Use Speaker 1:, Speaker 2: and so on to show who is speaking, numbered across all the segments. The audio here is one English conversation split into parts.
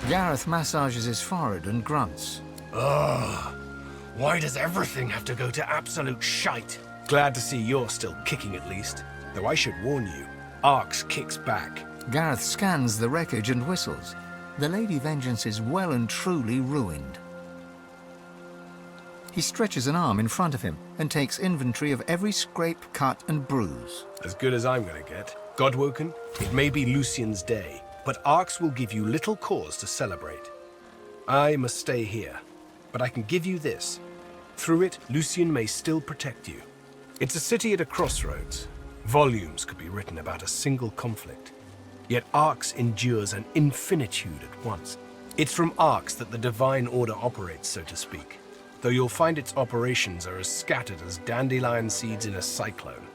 Speaker 1: Gareth massages his forehead and grunts.
Speaker 2: Ugh. Why does everything have to go to absolute shite? Glad to see you're still kicking at least. Though I should warn you, Arx kicks back.
Speaker 1: Gareth scans the wreckage and whistles. The Lady Vengeance is well and truly ruined. He stretches an arm in front of him and takes inventory of every scrape, cut, and bruise.
Speaker 2: As good as I'm gonna get. Godwoken, it may be Lucian's day, but Arx will give you little cause to celebrate. I must stay here, but I can give you this. Through it, Lucian may still protect you. It's a city at a crossroads. Volumes could be written about a single conflict. Yet Arx endures an infinitude at once. It's from Arx that the Divine Order operates, so to speak. Though you'll find its operations are as scattered as dandelion seeds in a cyclone.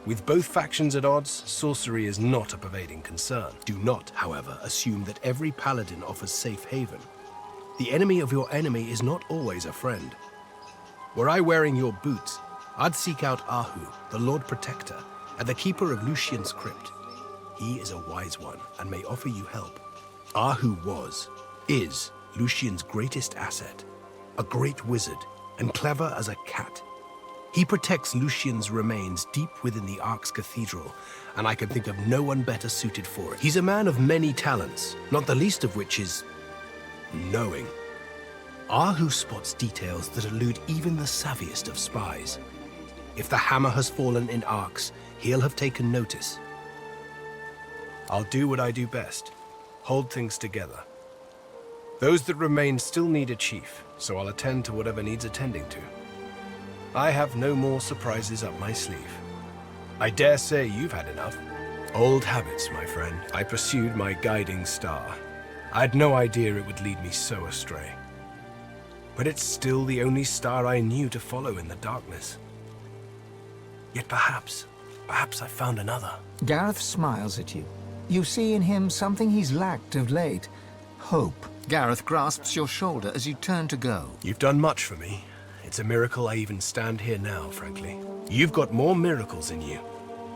Speaker 2: With both factions at odds, sorcery is not a pervading concern. Do not, however, assume that every paladin offers safe haven. The enemy of your enemy is not always a friend. Were I wearing your boots, I'd seek out Ahu, the Lord Protector, and the Keeper of Lucian's Crypt. He is a wise one and may offer you help. Ahu is Lucian's greatest asset, a great wizard and clever as a cat. He protects Lucian's remains deep within the Arx Cathedral, and I can think of no one better suited for it. He's a man of many talents, not the least of which is knowing. Ahu spots details that elude even the savviest of spies. If the hammer has fallen in Arx, he'll have taken notice. I'll do what I do best, hold things together. Those that remain still need a chief, so I'll attend to whatever needs attending to. I have no more surprises up my sleeve. I dare say you've had enough. Old habits, my friend. I pursued my guiding star. I had no idea it would lead me so astray. But it's still the only star I knew to follow in the darkness. Yet perhaps I found another.
Speaker 1: Gareth smiles at you. You see in him something he's lacked of late. Hope. Gareth grasps your shoulder as you turn to go.
Speaker 2: You've done much for me. It's a miracle I even stand here now, frankly. You've got more miracles in you.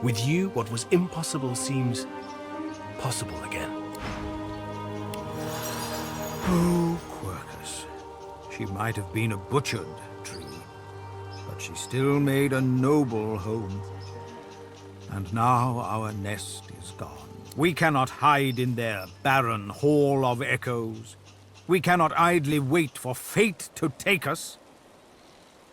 Speaker 2: With you, what was impossible seems possible again.
Speaker 3: Oh, Quercus. She might have been a butchered tree, but she still made a noble home. And now our nest is gone. We cannot hide in their barren hall of echoes. We cannot idly wait for fate to take us.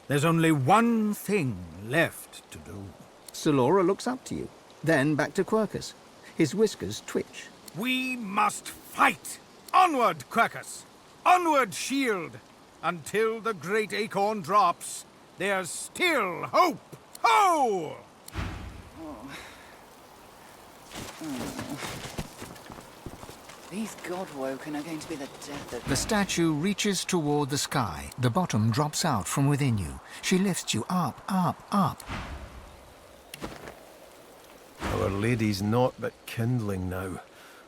Speaker 3: There's only one thing left to do.
Speaker 1: Solora looks up to you, then back to Quercus. His whiskers twitch.
Speaker 3: We must fight! Onward, Quercus! Onward, shield! Until the great acorn drops, there's still hope! Ho!
Speaker 4: These Godwoken are going to be the death of...
Speaker 1: The statue reaches toward the sky. The bottom drops out from within you. She lifts you up, up, up.
Speaker 5: Our Lady's naught but kindling now.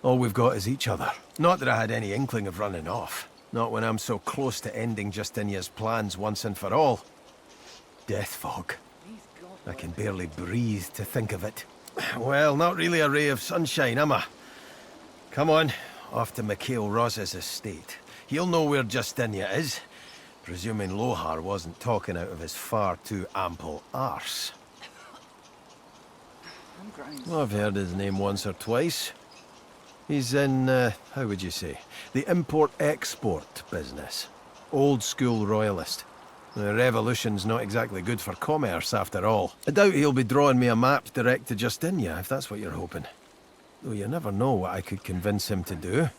Speaker 5: All we've got is each other. Not that I had any inkling of running off. Not when I'm so close to ending Justinia's plans once and for all. Death fog. I can barely breathe to think of it. Well, not really a ray of sunshine, am I? Come on, off to Mikhail Roz's estate. He'll know where Justinia is, presuming Lohar wasn't talking out of his far too ample arse. Well, I've heard his name once or twice. He's in, how would you say, the import-export business. Old school royalist. The revolution's not exactly good for commerce, after all. I doubt he'll be drawing me a map direct to Justinia, if that's what you're hoping. Though you never know what I could convince him to do,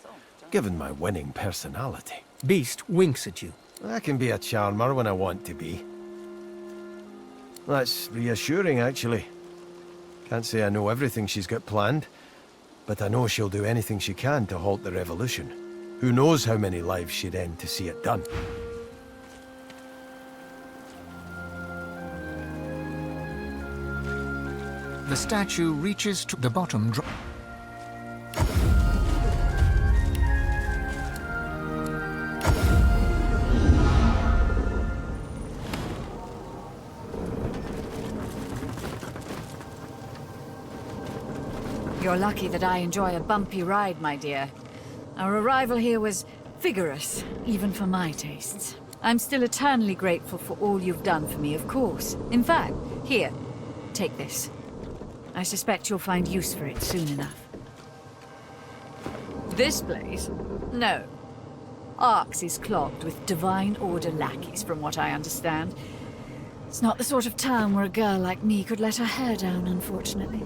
Speaker 5: given my winning personality.
Speaker 1: Beast winks at you.
Speaker 5: I can be a charmer when I want to be. That's reassuring, actually. Can't say I know everything she's got planned, but I know she'll do anything she can to halt the revolution. Who knows how many lives she'd end to see it done.
Speaker 1: The statue reaches to the bottom drop.
Speaker 4: You're lucky that I enjoy a bumpy ride, my dear.
Speaker 6: Our arrival here was vigorous, even for my tastes. I'm still eternally grateful for all you've done for me, of course. In fact, here, take this. I suspect you'll find use for it soon enough. This place? No. Arx is clogged with Divine Order lackeys, from what I understand. It's not the sort of town where a girl like me could let her hair down, unfortunately.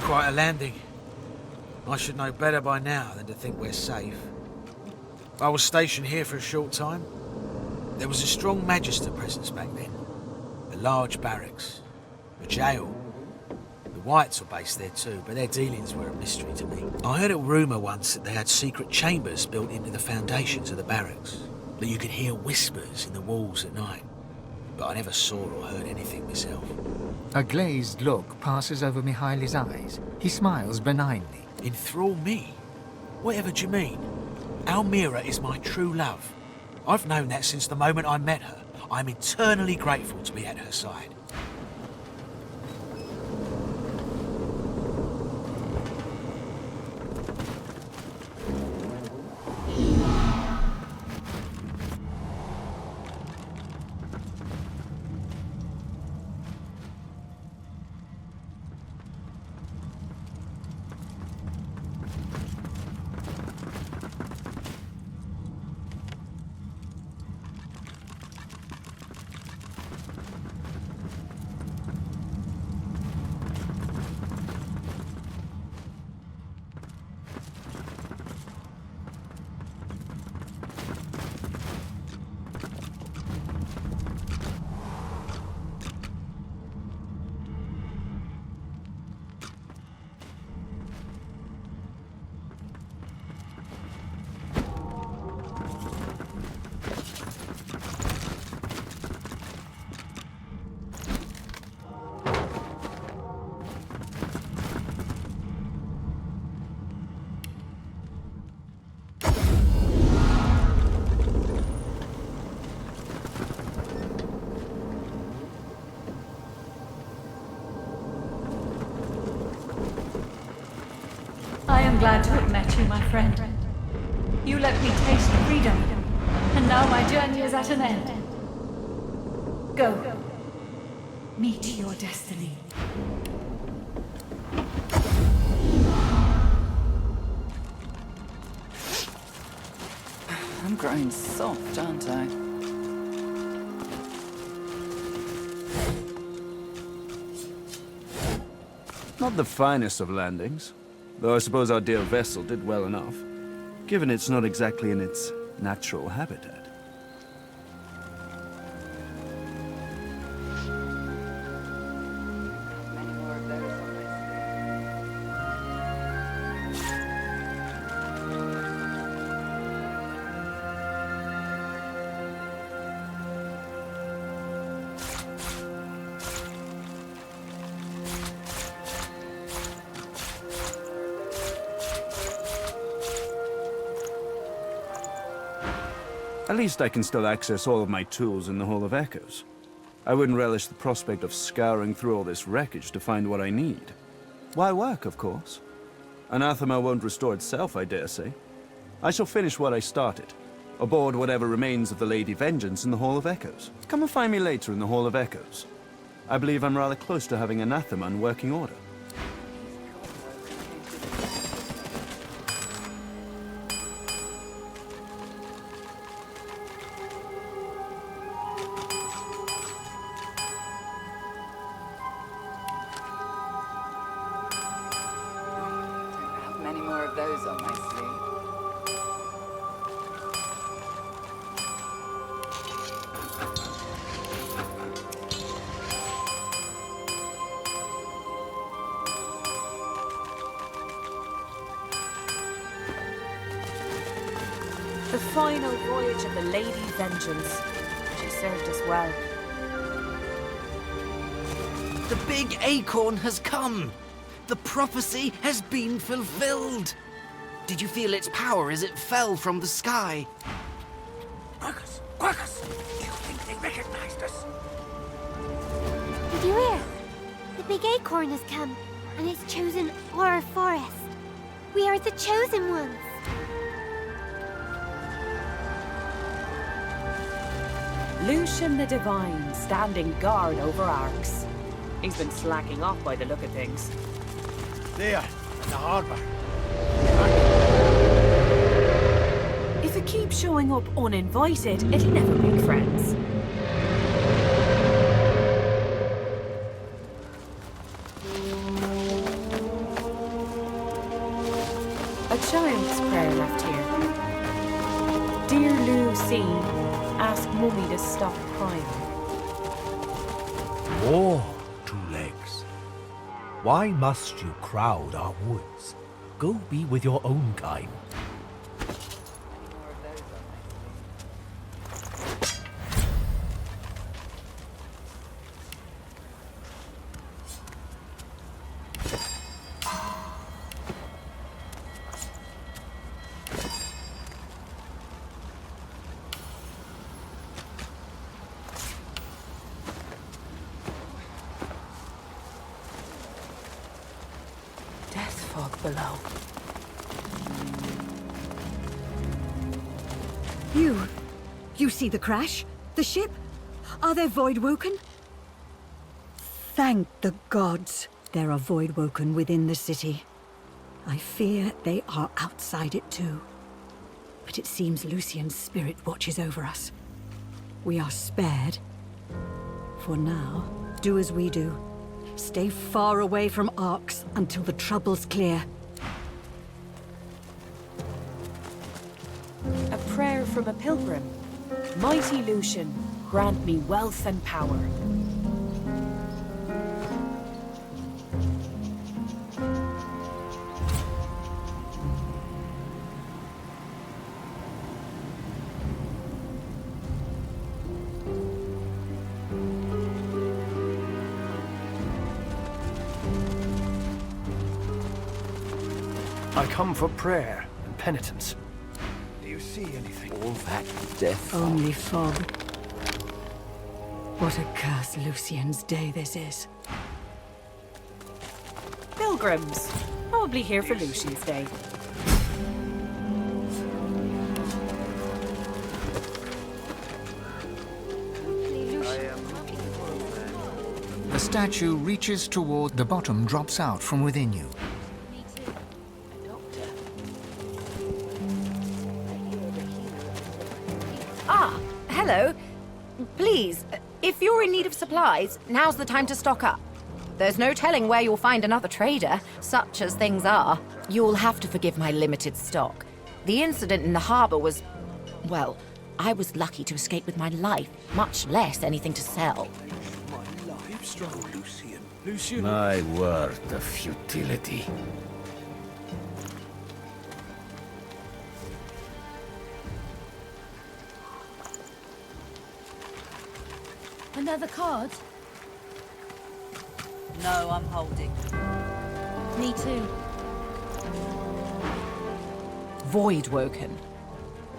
Speaker 7: Quite a landing. I should know better by now than to think we're safe. I was stationed here for a short time. There was a strong Magister presence back then. A large barracks. A jail. The Whites were based there too, but their dealings were a mystery to me. I heard a rumour once that they had secret chambers built into the foundations of the barracks. That you could hear whispers in the walls at night. But I never saw or heard anything myself.
Speaker 1: A glazed look passes over Mihaly's eyes. He smiles benignly.
Speaker 7: Enthrall me? Whatever do you mean? Almira is my true love. I've known that since the moment I met her. I'm eternally grateful to be at her side.
Speaker 6: I am glad to have met you, my friend. You let me taste freedom, and now my journey is at an end. Go. Meet your destiny.
Speaker 4: I'm growing soft, aren't I?
Speaker 8: Not the finest of landings, though I suppose our dear vessel did well enough, given it's not exactly in its natural habitat.
Speaker 4: Many more of those on this.
Speaker 8: At least I can still access all of my tools in the Hall of Echoes. I wouldn't relish the prospect of scouring through all this wreckage to find what I need. Why work, of course? Anathema won't restore itself, I dare say. I shall finish what I started, aboard whatever remains of the Lady Vengeance in the Hall of Echoes. Come and find me later in the Hall of Echoes. I believe I'm rather close to having Anathema in working order.
Speaker 4: Many more of those on my sleeve.
Speaker 9: The final voyage of the Lady Vengeance. She served us well.
Speaker 10: The big acorn has come! The prophecy has been fulfilled! Did you feel its power as it fell from the sky?
Speaker 7: Quirkus! Quirkus! Do you think they recognized us?
Speaker 11: big acorn has come, and it's chosen our forest. We are the chosen ones.
Speaker 9: Lucian the Divine, standing guard over Arx. He's been slacking off by the look of things.
Speaker 5: There, in the harbour.
Speaker 9: If it keeps showing up uninvited, it'll never make friends. A child's prayer left here. Dear Lucy, ask Mummy to stop crying.
Speaker 12: More two legs. Why must you crowd our woods? Go be with your own kind.
Speaker 9: Death fog below.
Speaker 6: You see the crash? The ship? Are there Voidwoken? Thank the gods there are Voidwoken within the city. I fear they are outside it too. But it seems Lucian's spirit watches over us. We are spared. For now, do as we do. Stay far away from Arx until the trouble's clear.
Speaker 9: A prayer from a pilgrim. Mighty Lucian, grant me wealth and power.
Speaker 5: I come for prayer and penitence. Do you see anything?
Speaker 12: All that death.
Speaker 6: Only fog. What a cursed Lucian's day this is.
Speaker 9: Pilgrims. Probably here for Lucian's Day.
Speaker 1: The statue reaches toward the bottom, drops out from within you.
Speaker 13: Hello. Please, if you're in need of supplies, now's the time to stock up. There's no telling where you'll find another trader, such as things are. You'll have to forgive my limited stock. The incident in the harbor was... well, I was lucky to escape with my life, much less anything to sell.
Speaker 12: My life, strong Lucian.
Speaker 5: My word, the futility.
Speaker 11: Another card?
Speaker 14: No, I'm holding.
Speaker 11: Me too.
Speaker 13: Voidwoken.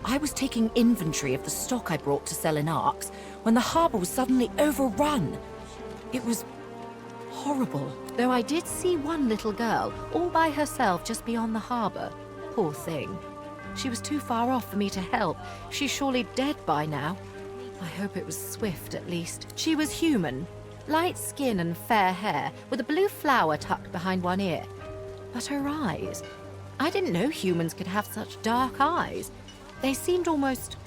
Speaker 13: I was taking inventory of the stock I brought to sell in Arx when the harbor was suddenly overrun. It was horrible. Though I did see one little girl, all by herself just beyond the harbor. Poor thing. She was too far off for me to help. She's surely dead by now. I hope it was swift, at least. She was human. Light skin and fair hair, with a blue flower tucked behind one ear. But her eyes... I didn't know humans could have such dark eyes. They seemed almost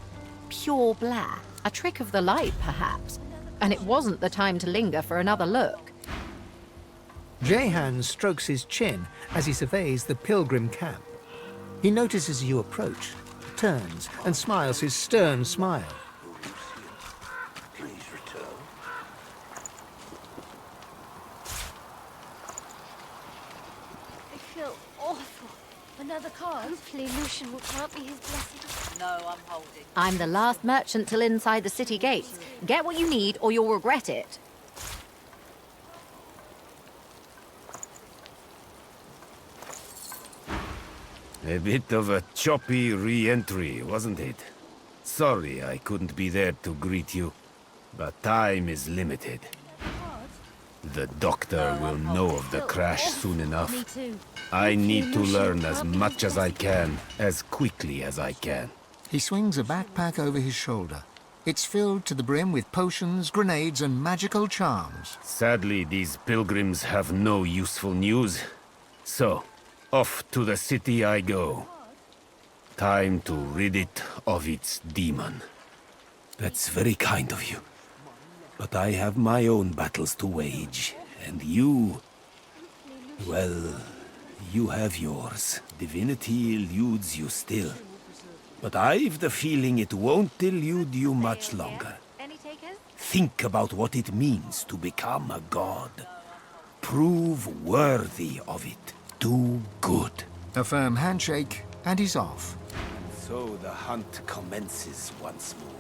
Speaker 13: pure black. A trick of the light, perhaps. And it wasn't the time to linger for another look.
Speaker 1: Jehan strokes his chin as he surveys the pilgrim camp. He notices you approach, turns, and smiles his stern smile.
Speaker 11: Another card? Hopefully Lucian will grant me his blessing.
Speaker 14: No, I'm holding.
Speaker 13: I'm the last merchant till inside the city gates. Get what you need or you'll regret it.
Speaker 15: A bit of a choppy re-entry, wasn't it? Sorry I couldn't be there to greet you, but time is limited. The doctor will know of the crash soon enough. I need to learn as much as I can, as quickly as I can.
Speaker 1: He swings a backpack over his shoulder. It's filled to the brim with potions, grenades, and magical charms.
Speaker 15: Sadly, these pilgrims have no useful news. So, off to the city I go. Time to rid it of its demon.
Speaker 16: That's very kind of you. But I have my own battles to wage, and you... well, you have yours. Divinity eludes you still. But I've the feeling it won't elude you much longer. Think about what it means to become a god. Prove worthy of it. Do good.
Speaker 1: A firm handshake, and he's off.
Speaker 16: So the hunt commences once more.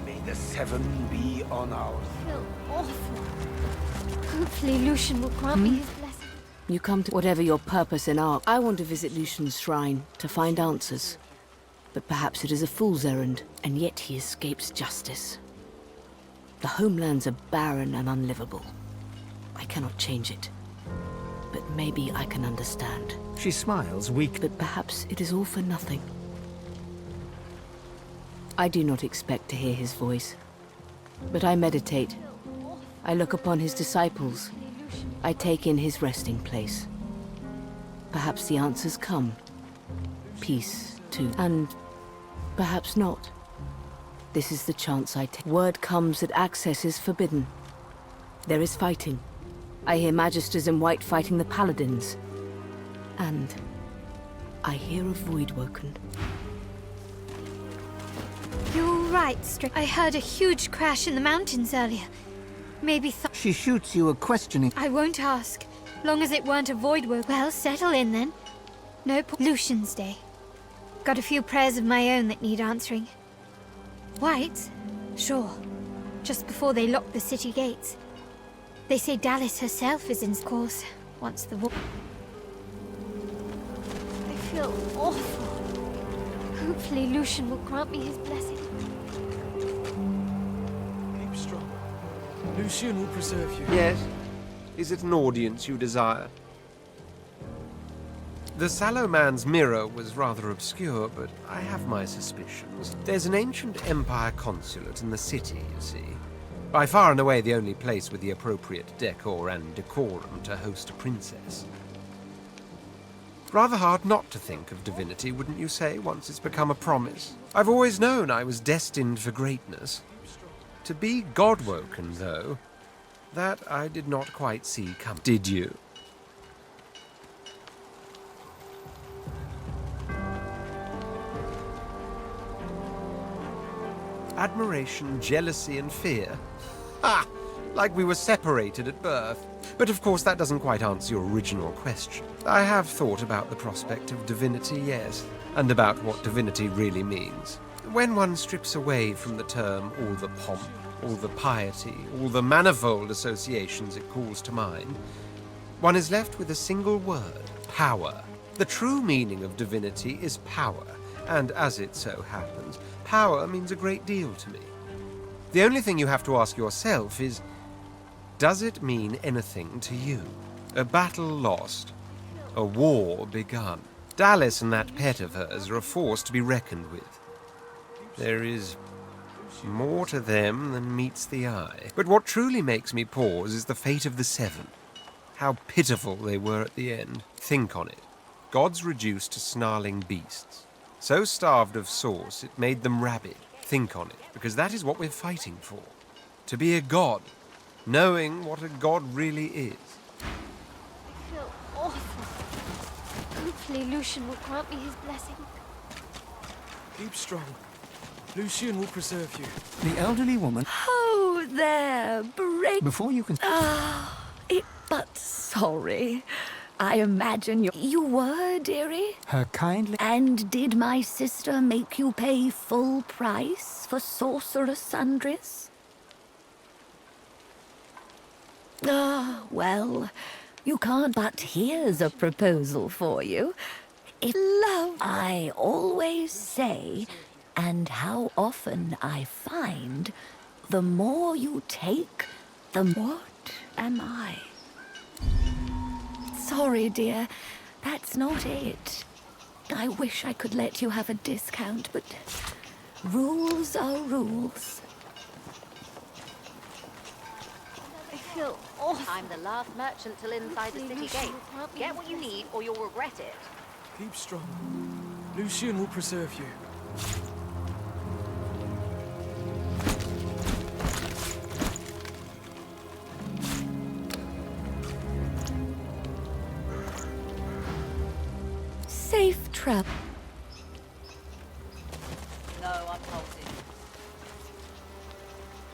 Speaker 16: May the seven be on our
Speaker 11: I feel awful. Hopefully Lucian will grant me his blessing.
Speaker 17: You come to whatever your purpose in Ark. I want to visit Lucian's shrine to find answers. But perhaps it is a fool's errand, and yet he escapes justice. The homelands are barren and unlivable. I cannot change it. But maybe I can understand.
Speaker 1: She smiles weakly.
Speaker 17: But perhaps it is all for nothing. I do not expect to hear his voice. But I meditate. I look upon his disciples. I take in his resting place. Perhaps the answers come. Peace, too. And perhaps not. This is the chance I take. Word comes that access is forbidden. There is fighting. I hear Magisters in white fighting the Paladins. And I hear a Voidwoken.
Speaker 11: You're right, Strick. I heard a huge crash in the mountains earlier. Maybe
Speaker 1: She shoots you a questioning...
Speaker 11: I won't ask. Long as it weren't a Voidwoken. Well, settle in then. No Lucian's Day. Got a few prayers of my own that need answering. White? Sure. Just before they lock the city gates. They say Dallis herself is in course once the war... I feel awful. Hopefully Lucian will grant me his blessing.
Speaker 18: Keep strong. Lucian will preserve you.
Speaker 19: Yes? Is it an audience you desire? The Sallow Man's mirror was rather obscure, but I have my suspicions. There's an ancient Empire consulate in the city, you see. By far and away the only place with the appropriate decor and decorum to host a princess. Rather hard not to think of Divinity, wouldn't you say, once it's become a promise? I've always known I was destined for greatness. To be Godwoken, though, that I did not quite see come. Did you? Admiration, jealousy, and fear. Ha! Like we were separated at birth. But of course that doesn't quite answer your original question. I have thought about the prospect of divinity, yes, and about what divinity really means. When one strips away from the term all the pomp, all the piety, all the manifold associations it calls to mind, one is left with a single word, power. The true meaning of divinity is power, and as it so happens, power means a great deal to me. The only thing you have to ask yourself is, does it mean anything to you? A battle lost, a war begun. Dallis and that pet of hers are a force to be reckoned with. There is more to them than meets the eye. But what truly makes me pause is the fate of the seven. How pitiful they were at the end. Think on it. Gods reduced to snarling beasts. So starved of sauce, it made them rabid. Think on it, because that is what we're fighting for. To be a god, knowing what a god really is.
Speaker 11: I feel awful. Hopefully Lucian will grant me his blessing.
Speaker 18: Keep strong. Lucian will preserve you.
Speaker 1: The elderly woman...
Speaker 20: Oh, there, break...
Speaker 1: Before you can...
Speaker 20: But sorry. I imagine you were, dearie?
Speaker 1: Her kindly...
Speaker 20: And did my sister make you pay full price for sorcerous sundries? Ah, well, you can't, but here's a proposal for you. If love, I always say, and how often I find, the more you take, the what? am I? Sorry, dear. That's not it. I wish I could let you have a discount, but rules are rules.
Speaker 11: I feel awful.
Speaker 21: I'm the last merchant till inside the city gate. Get what you need or you'll regret it.
Speaker 18: Keep strong. Lucian will preserve you.
Speaker 20: Safe travel.
Speaker 14: No, I'm holding.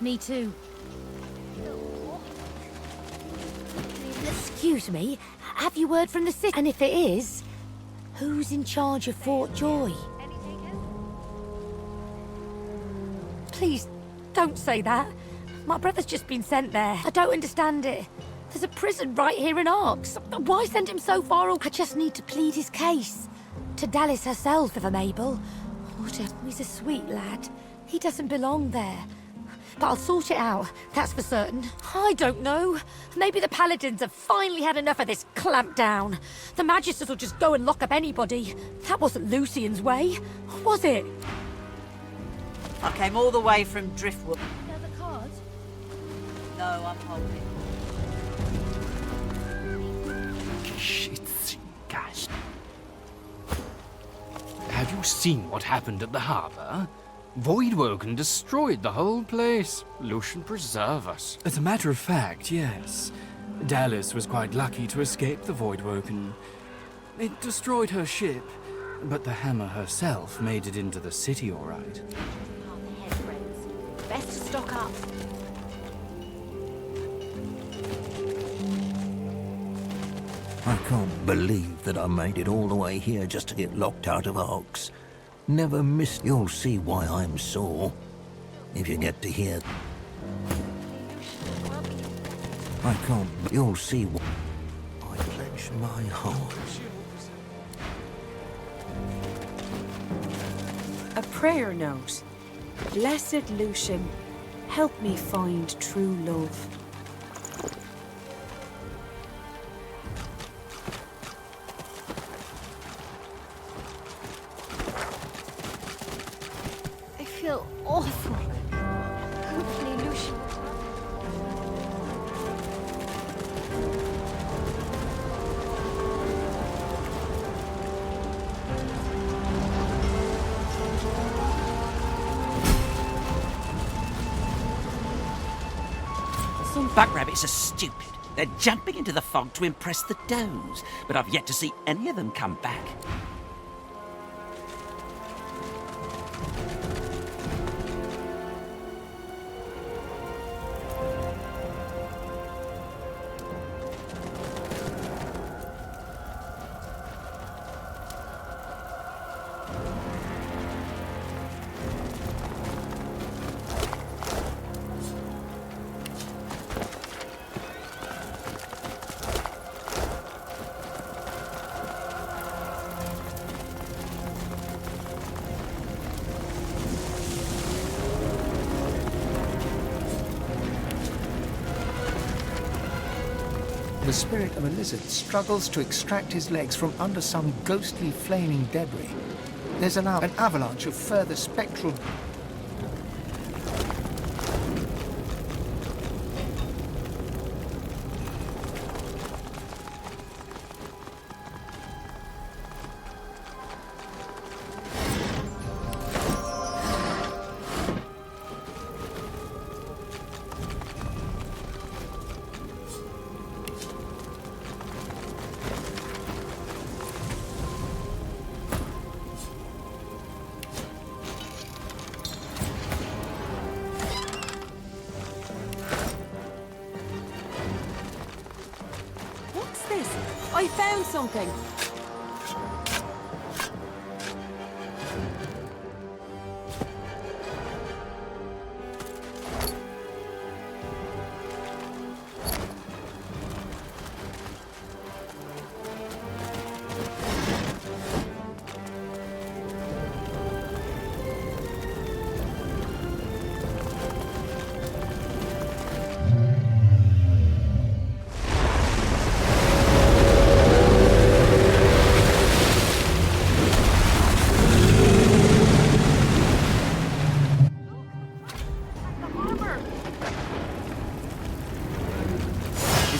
Speaker 17: Me too. Excuse me, have you word from the city? And if it is, who's in charge of Fort Joy? Please, don't say that. My brother's just been sent there. I don't understand it. There's a prison right here in Arx. Why send him so far away? I just need to plead his case. To Dallas herself, if I'm able. He's a sweet lad. He doesn't belong there. But I'll sort it out, that's for certain. I don't know. Maybe the Paladins have finally had enough of this clampdown. The Magisters will just go and lock up anybody. That wasn't Lucian's way, was it?
Speaker 14: I came all the way from Driftwood.
Speaker 11: Another card?
Speaker 14: No, I'm holding.
Speaker 10: Gosh. Have you seen what happened at the harbour? Voidwoken destroyed the whole place. Lucian preserve us.
Speaker 18: As a matter of fact, yes. Dallas was quite lucky to escape the Voidwoken. It destroyed her ship, but the hammer herself made it into the city all right.
Speaker 21: Best to stock up.
Speaker 1: I can't believe that I made it all the way here just to get locked out of Arx. Never miss. You'll see why I'm sore. If you get to hear. I can't. You'll see why. I pledge my heart.
Speaker 9: A prayer note. Blessed Lucian, help me find true love.
Speaker 11: I feel awful. Hopefully, Lucian.
Speaker 10: Some buck rabbits are stupid. They're jumping into the fog to impress the does, but I've yet to see any of them come back.
Speaker 1: The spirit of a lizard struggles to extract his legs from under some ghostly flaming debris. There's an avalanche of further spectral...
Speaker 9: What's this? I found something.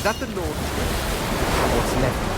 Speaker 19: that the Lord? What's left?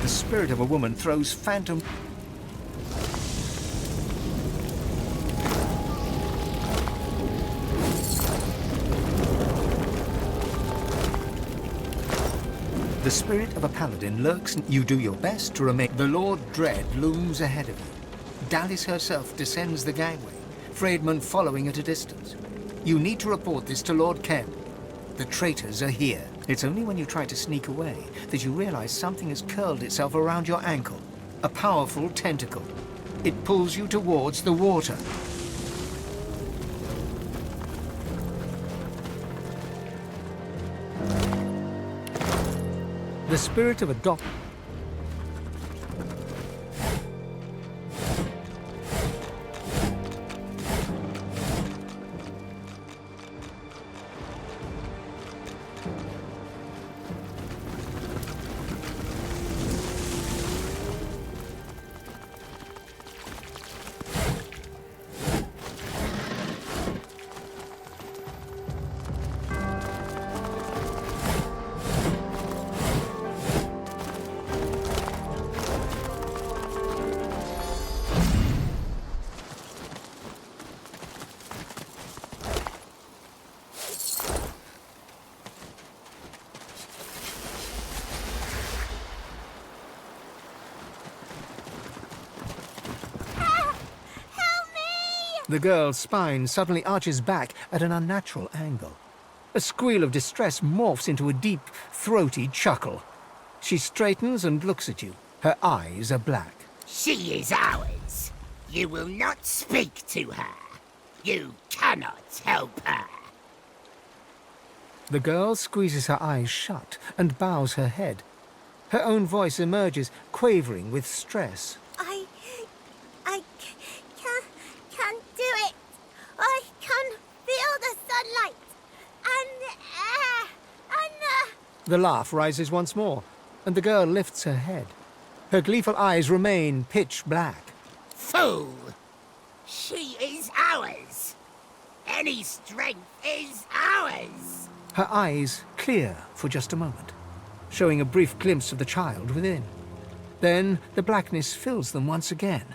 Speaker 3: The spirit of a woman throws phantom... The spirit of a paladin lurks. You do your best to remain. The Lord Dread looms ahead of you. Dallis herself descends the gangway, Freedman following at a distance. You need to report this to Lord Ken. The traitors are here. It's only when you try to sneak away that you realize something has curled itself around your ankle. A powerful tentacle. It pulls you towards the water. The spirit of a dog... The girl's spine suddenly arches back at an unnatural angle. A squeal of distress morphs into a deep, throaty chuckle. She straightens and looks at you. Her eyes are black.
Speaker 2: She is ours. You will not speak to her. You cannot help her.
Speaker 3: The girl squeezes her eyes shut and bows her head. Her own voice emerges, quavering with stress.
Speaker 22: I can't do it. I can feel the sunlight and the air and the...
Speaker 3: The laugh rises once more, and the girl lifts her head. Her gleeful eyes remain pitch black.
Speaker 2: Fool! She is ours. Any strength is ours.
Speaker 3: Her eyes clear for just a moment, showing a brief glimpse of the child within. Then the blackness fills them once again,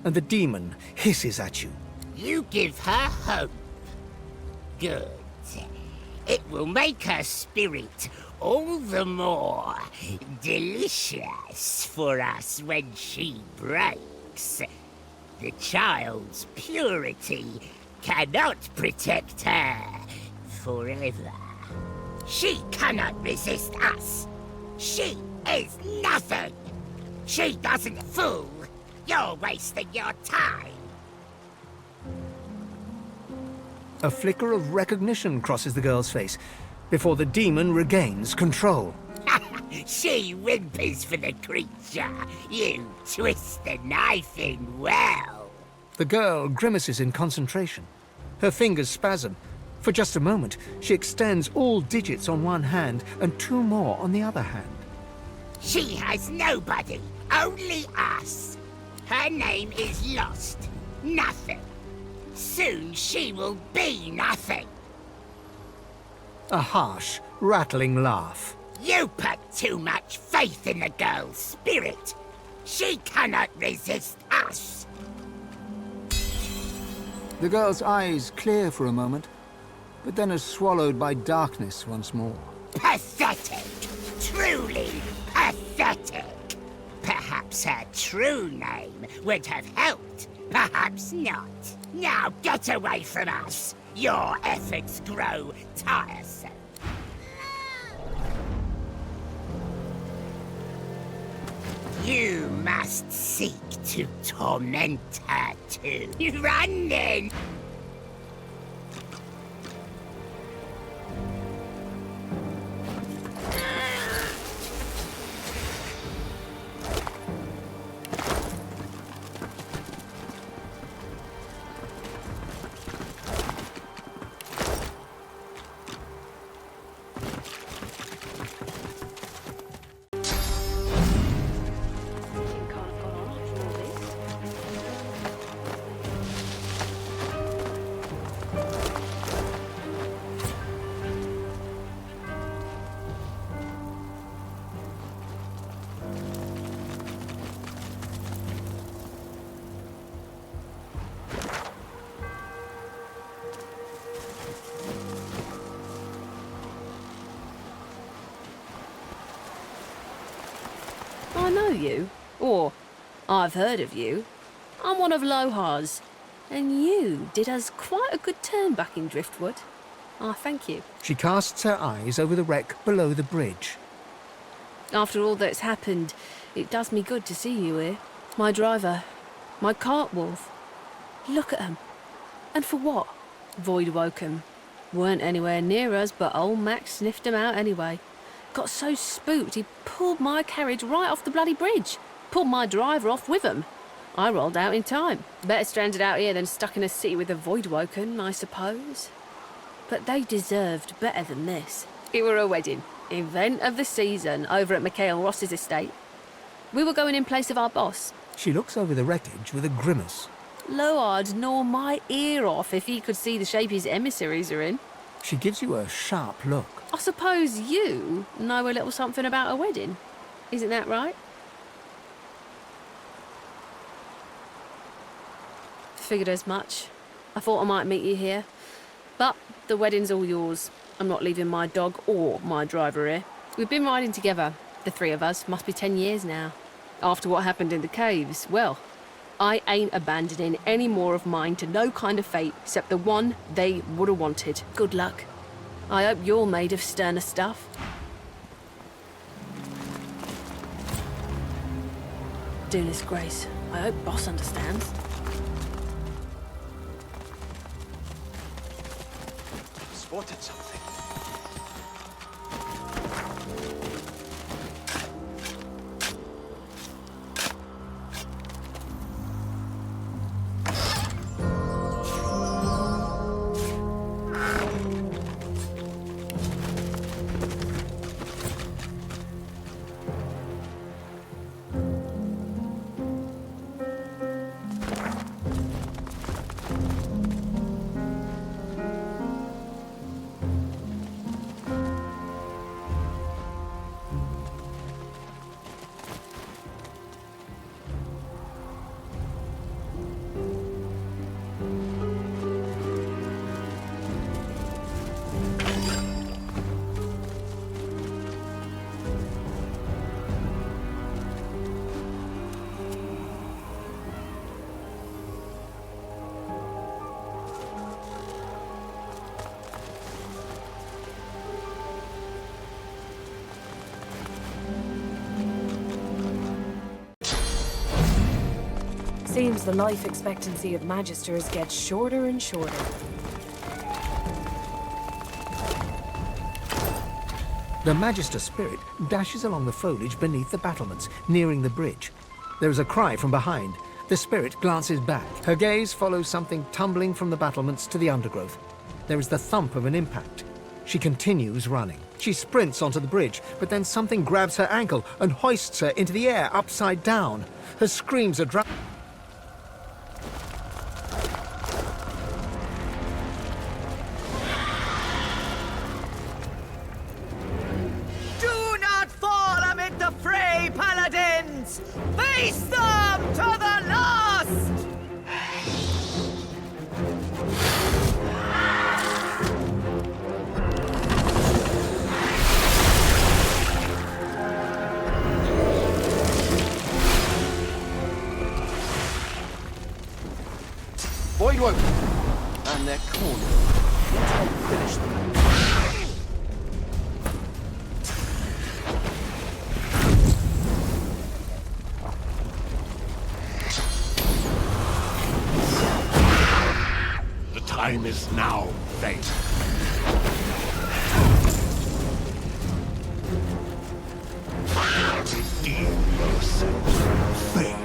Speaker 3: and the demon hisses at you.
Speaker 2: You give her hope. Good. It will make her spirit all the more delicious for us when she breaks. The child's purity cannot protect her forever. She cannot resist us. She is nothing. She doesn't fool. You're wasting your time.
Speaker 4: A flicker of recognition crosses the girl's face before the demon regains control.
Speaker 2: She whimpers for the creature. You twist the knife in well.
Speaker 4: The girl grimaces in concentration. Her fingers spasm. For just a moment, she extends all digits on one hand and 2 more on the other hand.
Speaker 2: She has nobody, only us. Her name is Lost. Nothing. Soon she will be nothing.
Speaker 4: A harsh, rattling laugh.
Speaker 2: You put too much faith in the girl's spirit. She cannot resist us.
Speaker 4: The girl's eyes clear for a moment, but then are swallowed by darkness once more.
Speaker 2: Pathetic. Truly pathetic. Perhaps her true name would have helped. Perhaps not. Now get away from us. Your efforts grow tiresome. You must seek to torment her too. Run then!
Speaker 17: I know you, or I've heard of you. I'm one of Lohar's, and you did us quite a good turn back in Driftwood. I thank you.
Speaker 4: She casts her eyes over the wreck below the bridge.
Speaker 17: After all that's happened, it does me good to see you here. My driver, my cart wolf. Look at 'em. And for what? Void woke 'em. Weren't anywhere near us, but old Max sniffed 'em out anyway. Got so spooked he pulled my carriage right off the bloody bridge. Pulled my driver off with him. I rolled out in time. Better stranded out here than stuck in a city with a void woken, I suppose. But they deserved better than this. It were a wedding. Event of the season over at Mikhail Ross's estate. We were going in place of our boss.
Speaker 4: She looks over the wreckage with a grimace.
Speaker 17: Loard'd gnaw my ear off if he could see the shape his emissaries are in.
Speaker 4: She gives you a sharp look.
Speaker 17: I suppose you know a little something about a wedding. Isn't that right? Figured as much. I thought I might meet you here. But the wedding's all yours. I'm not leaving my dog or my driver here. We've been riding together, the 3 of us, must be 10 years now. After what happened in the caves, well, I ain't abandoning any more of mine to no kind of fate except the one they would have wanted. Good luck. I hope you're made of sterner stuff. Doing this, Grace. I hope Boss understands.
Speaker 5: Spotted something.
Speaker 9: Seems the life expectancy of Magisters gets shorter and shorter.
Speaker 4: The Magister spirit dashes along the foliage beneath the battlements, nearing the bridge. There is a cry from behind. The spirit glances back. Her gaze follows something tumbling from the battlements to the undergrowth. There is the thump of an impact. She continues running. She sprints onto the bridge, but then something grabs her ankle and hoists her into the air upside down. Her screams are drowned.
Speaker 7: Do not fall amid the fray, paladins! Face them to the last!
Speaker 10: Voidwoke! And they're cornered. Let's help finish them.
Speaker 12: The time is now, Thane. Redeem yourself, Thane.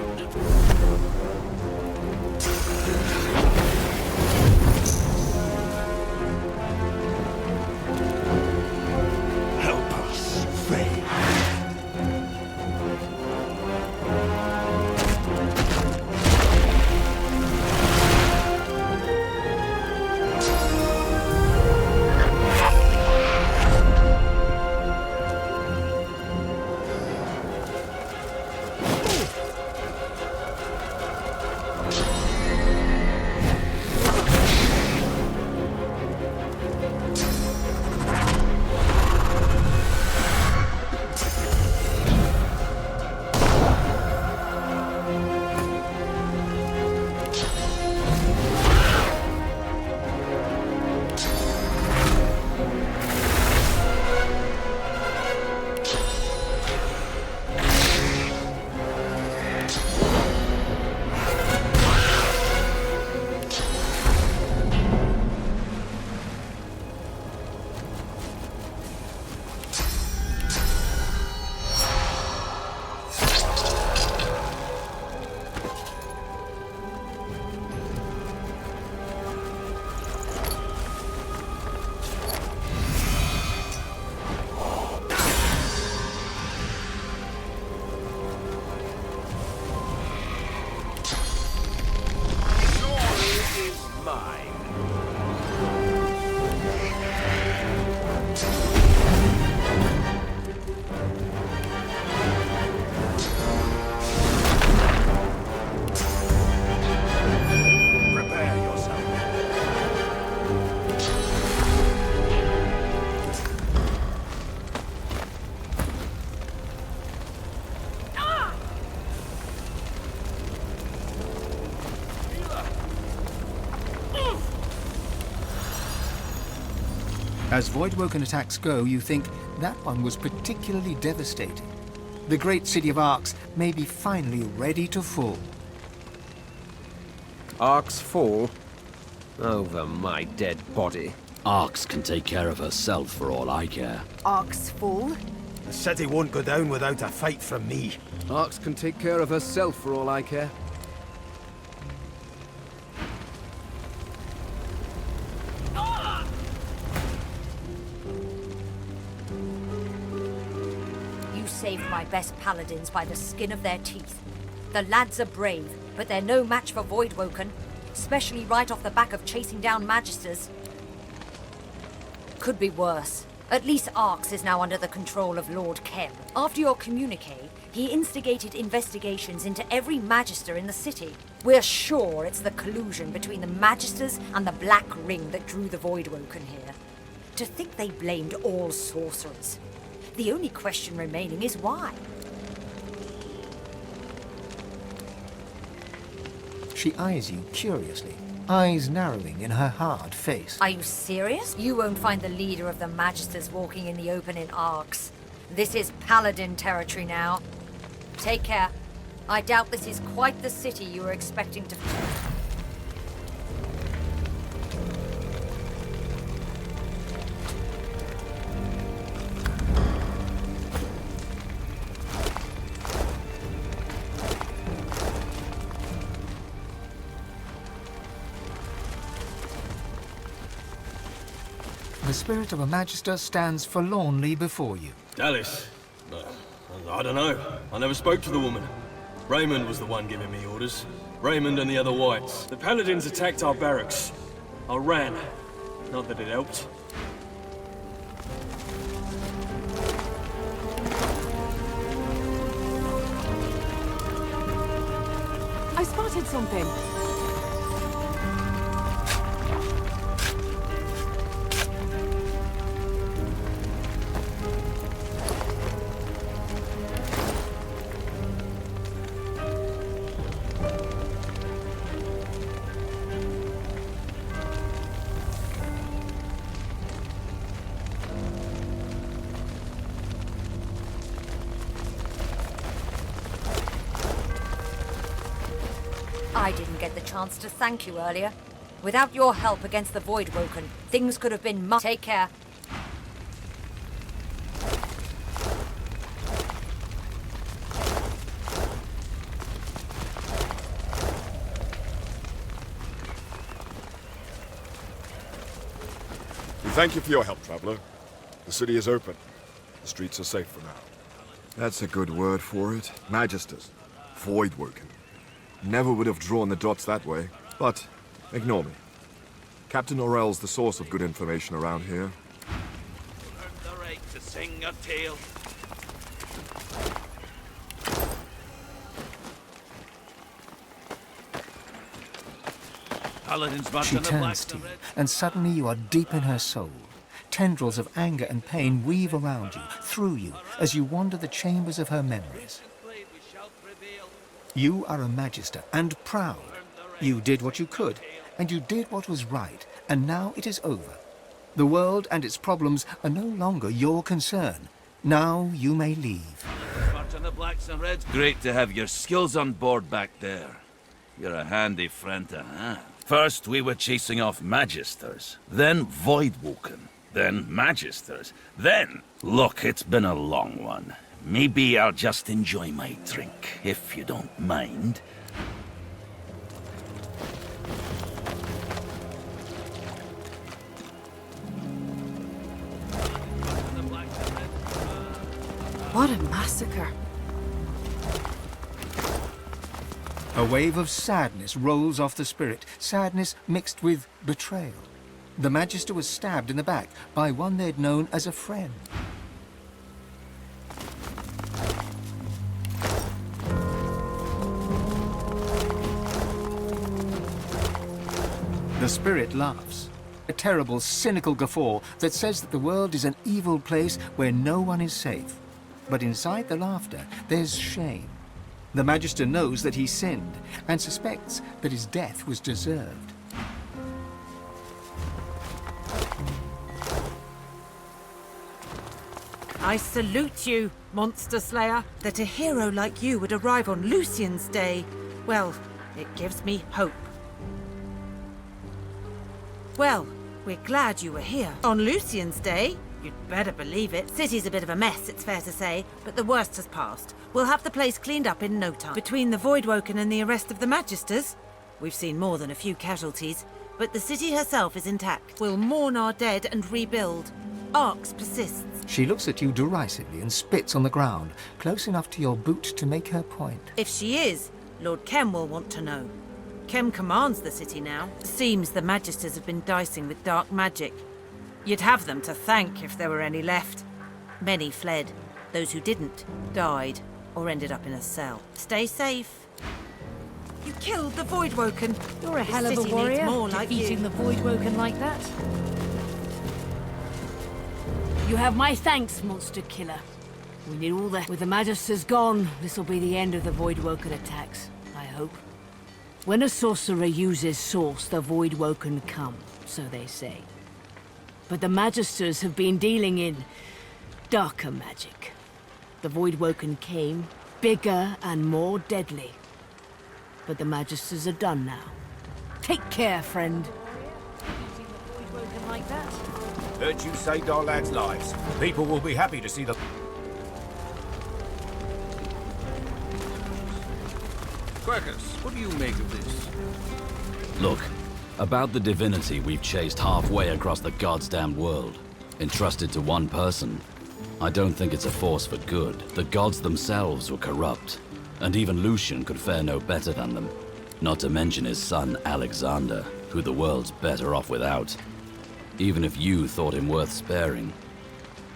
Speaker 12: Help us, Thane.
Speaker 4: As Voidwoken attacks go, you think that one was particularly devastating. The great city of Arx may be finally ready to fall.
Speaker 19: Arx fall? Over my dead body.
Speaker 8: Arx can take care of herself for all I care.
Speaker 6: Arx fall?
Speaker 5: The city won't go down without a fight from me.
Speaker 23: Arx can take care of herself for all I care.
Speaker 24: You saved my best paladins by the skin of their teeth. The lads are brave, but they're no match for Voidwoken, especially right off the back of chasing down Magisters. Could be worse. At least Arx is now under the control of Lord Kem. After your communique, he instigated investigations into every Magister in the city. We're sure it's the collusion between the Magisters and the Black Ring that drew the Voidwoken here. To think they blamed all sorcerers. The only question remaining is why.
Speaker 4: She eyes you curiously, eyes narrowing in her hard face.
Speaker 24: Are you serious? You won't find the leader of the Magisters walking in the open in Arx. This is Paladin territory now. Take care. I doubt this is quite the city you were expecting to...
Speaker 4: The spirit of a Magister stands forlornly before you.
Speaker 13: Dallas? I don't know. I never spoke to the woman. Raymond was the one giving me orders. Raymond and the other whites. The Paladins attacked our barracks. I ran. Not that it helped.
Speaker 17: I spotted something.
Speaker 24: I didn't get the chance to thank you earlier. Without your help against the Voidwoken, things could have been much... Take care.
Speaker 15: We thank you for your help, traveler. The city is open. The streets are safe for now.
Speaker 16: That's a good word for it. Magisters. Voidwoken. Never would have drawn the dots that way, but ignore me. Captain Orell's the source of good information around here.
Speaker 20: Earned the right to sing a tale. Paladins march
Speaker 4: She
Speaker 20: on the black
Speaker 4: turns to you, and suddenly you are deep in her soul. Tendrils of anger and pain weave around you, through you, as you wander the chambers of her memories. You are a Magister, and proud. You did what you could, and you did what was right, and now it is over. The world and its problems are no longer your concern. Now you may leave.
Speaker 20: March on the blacks and reds. Great to have your skills on board back there. You're a handy friend to have. First, we were chasing off Magisters, then Voidwoken, then Magisters, then... Look, it's been a long one. Maybe I'll just enjoy my drink, if you don't mind.
Speaker 17: What a massacre.
Speaker 4: A wave of sadness rolls off the spirit, sadness mixed with betrayal. The Magister was stabbed in the back by one they'd known as a friend. The spirit laughs. A terrible, cynical guffaw that says that the world is an evil place where no one is safe. But inside the laughter, there's shame. The Magister knows that he sinned, and suspects that his death was deserved.
Speaker 7: I salute you, Monster Slayer. That a hero like you would arrive on Lucian's Day, well, it gives me hope. Well, we're glad you were here. On Lucian's Day? You'd better believe it. City's a bit of a mess, it's fair to say, but the worst has passed. We'll have the place cleaned up in no time. Between the Voidwoken and the arrest of the Magisters, we've seen more than a few casualties, but the city herself is intact. We'll mourn our dead and rebuild. Arx persists.
Speaker 4: She looks at you derisively and spits on the ground, close enough to your boot to make her point.
Speaker 7: If she is, Lord Kem will want to know. Kem commands the city now. Seems the Magisters have been dicing with dark magic. You'd have them to thank if there were any left. Many fled. Those who didn't died or ended up in a cell. Stay safe. You killed the Voidwoken.
Speaker 6: You're a hell of a warrior,
Speaker 7: more like
Speaker 6: defeating
Speaker 7: you.
Speaker 6: the Voidwoken like that. You have my thanks, monster killer. We need all that. With the Magisters gone, this'll be the end of the Voidwoken attacks, I hope. When a sorcerer uses Source, the Voidwoken come, so they say. But the Magisters have been dealing in darker magic. The Voidwoken came,
Speaker 17: bigger and more deadly. But the Magisters are done now. Take care, friend.
Speaker 6: Like that.
Speaker 3: Heard you saved our lads' lives. People will be happy to see the... Quercus, what do you make of this?
Speaker 8: Look, about the Divinity we've chased halfway across the goddamn world, entrusted to one person. I don't think it's a force for good. The gods themselves were corrupt, and even Lucian could fare no better than them. Not to mention his son Alexander, who the world's better off without. Even if you thought him worth sparing.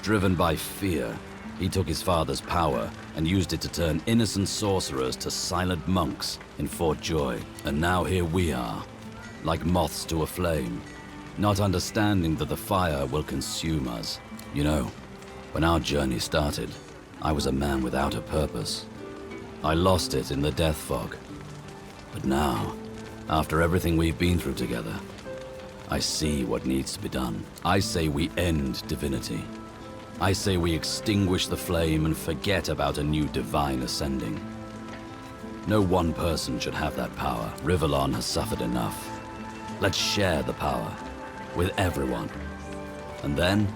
Speaker 8: Driven by fear, he took his father's power and used it to turn innocent sorcerers to silent monks in Fort Joy. And now here we are, like moths to a flame, not understanding that the fire will consume us. You know, when our journey started, I was a man without a purpose. I lost it in the death fog. But now, after everything we've been through together, I see what needs to be done. I say we end Divinity. I say we extinguish the flame and forget about a new divine ascending. No one person should have that power. Rivellon has suffered enough. Let's share the power with everyone. And then,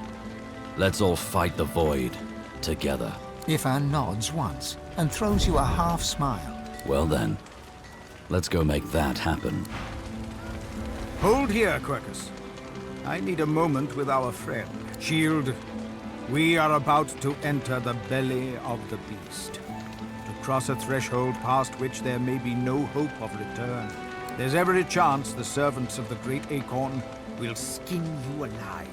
Speaker 8: let's all fight the void together.
Speaker 4: Ifan nods once and throws you a half smile.
Speaker 8: Well then, let's go make that happen.
Speaker 3: Hold here, Quercus. I need a moment with our friend. Shield, we are about to enter the belly of the beast. To cross a threshold past which there may be no hope of return. There's every chance the servants of the Great Acorn will skin you alive,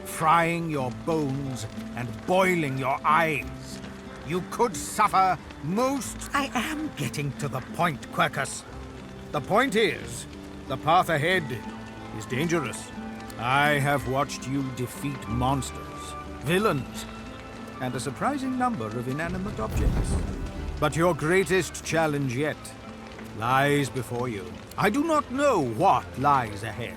Speaker 3: frying your bones and boiling your eyes. You could suffer most... I am getting to the point, Quercus. The point is, the path ahead is dangerous. I have watched you defeat monsters, villains, and a surprising number of inanimate objects. But your greatest challenge yet lies before you. I do not know what lies ahead,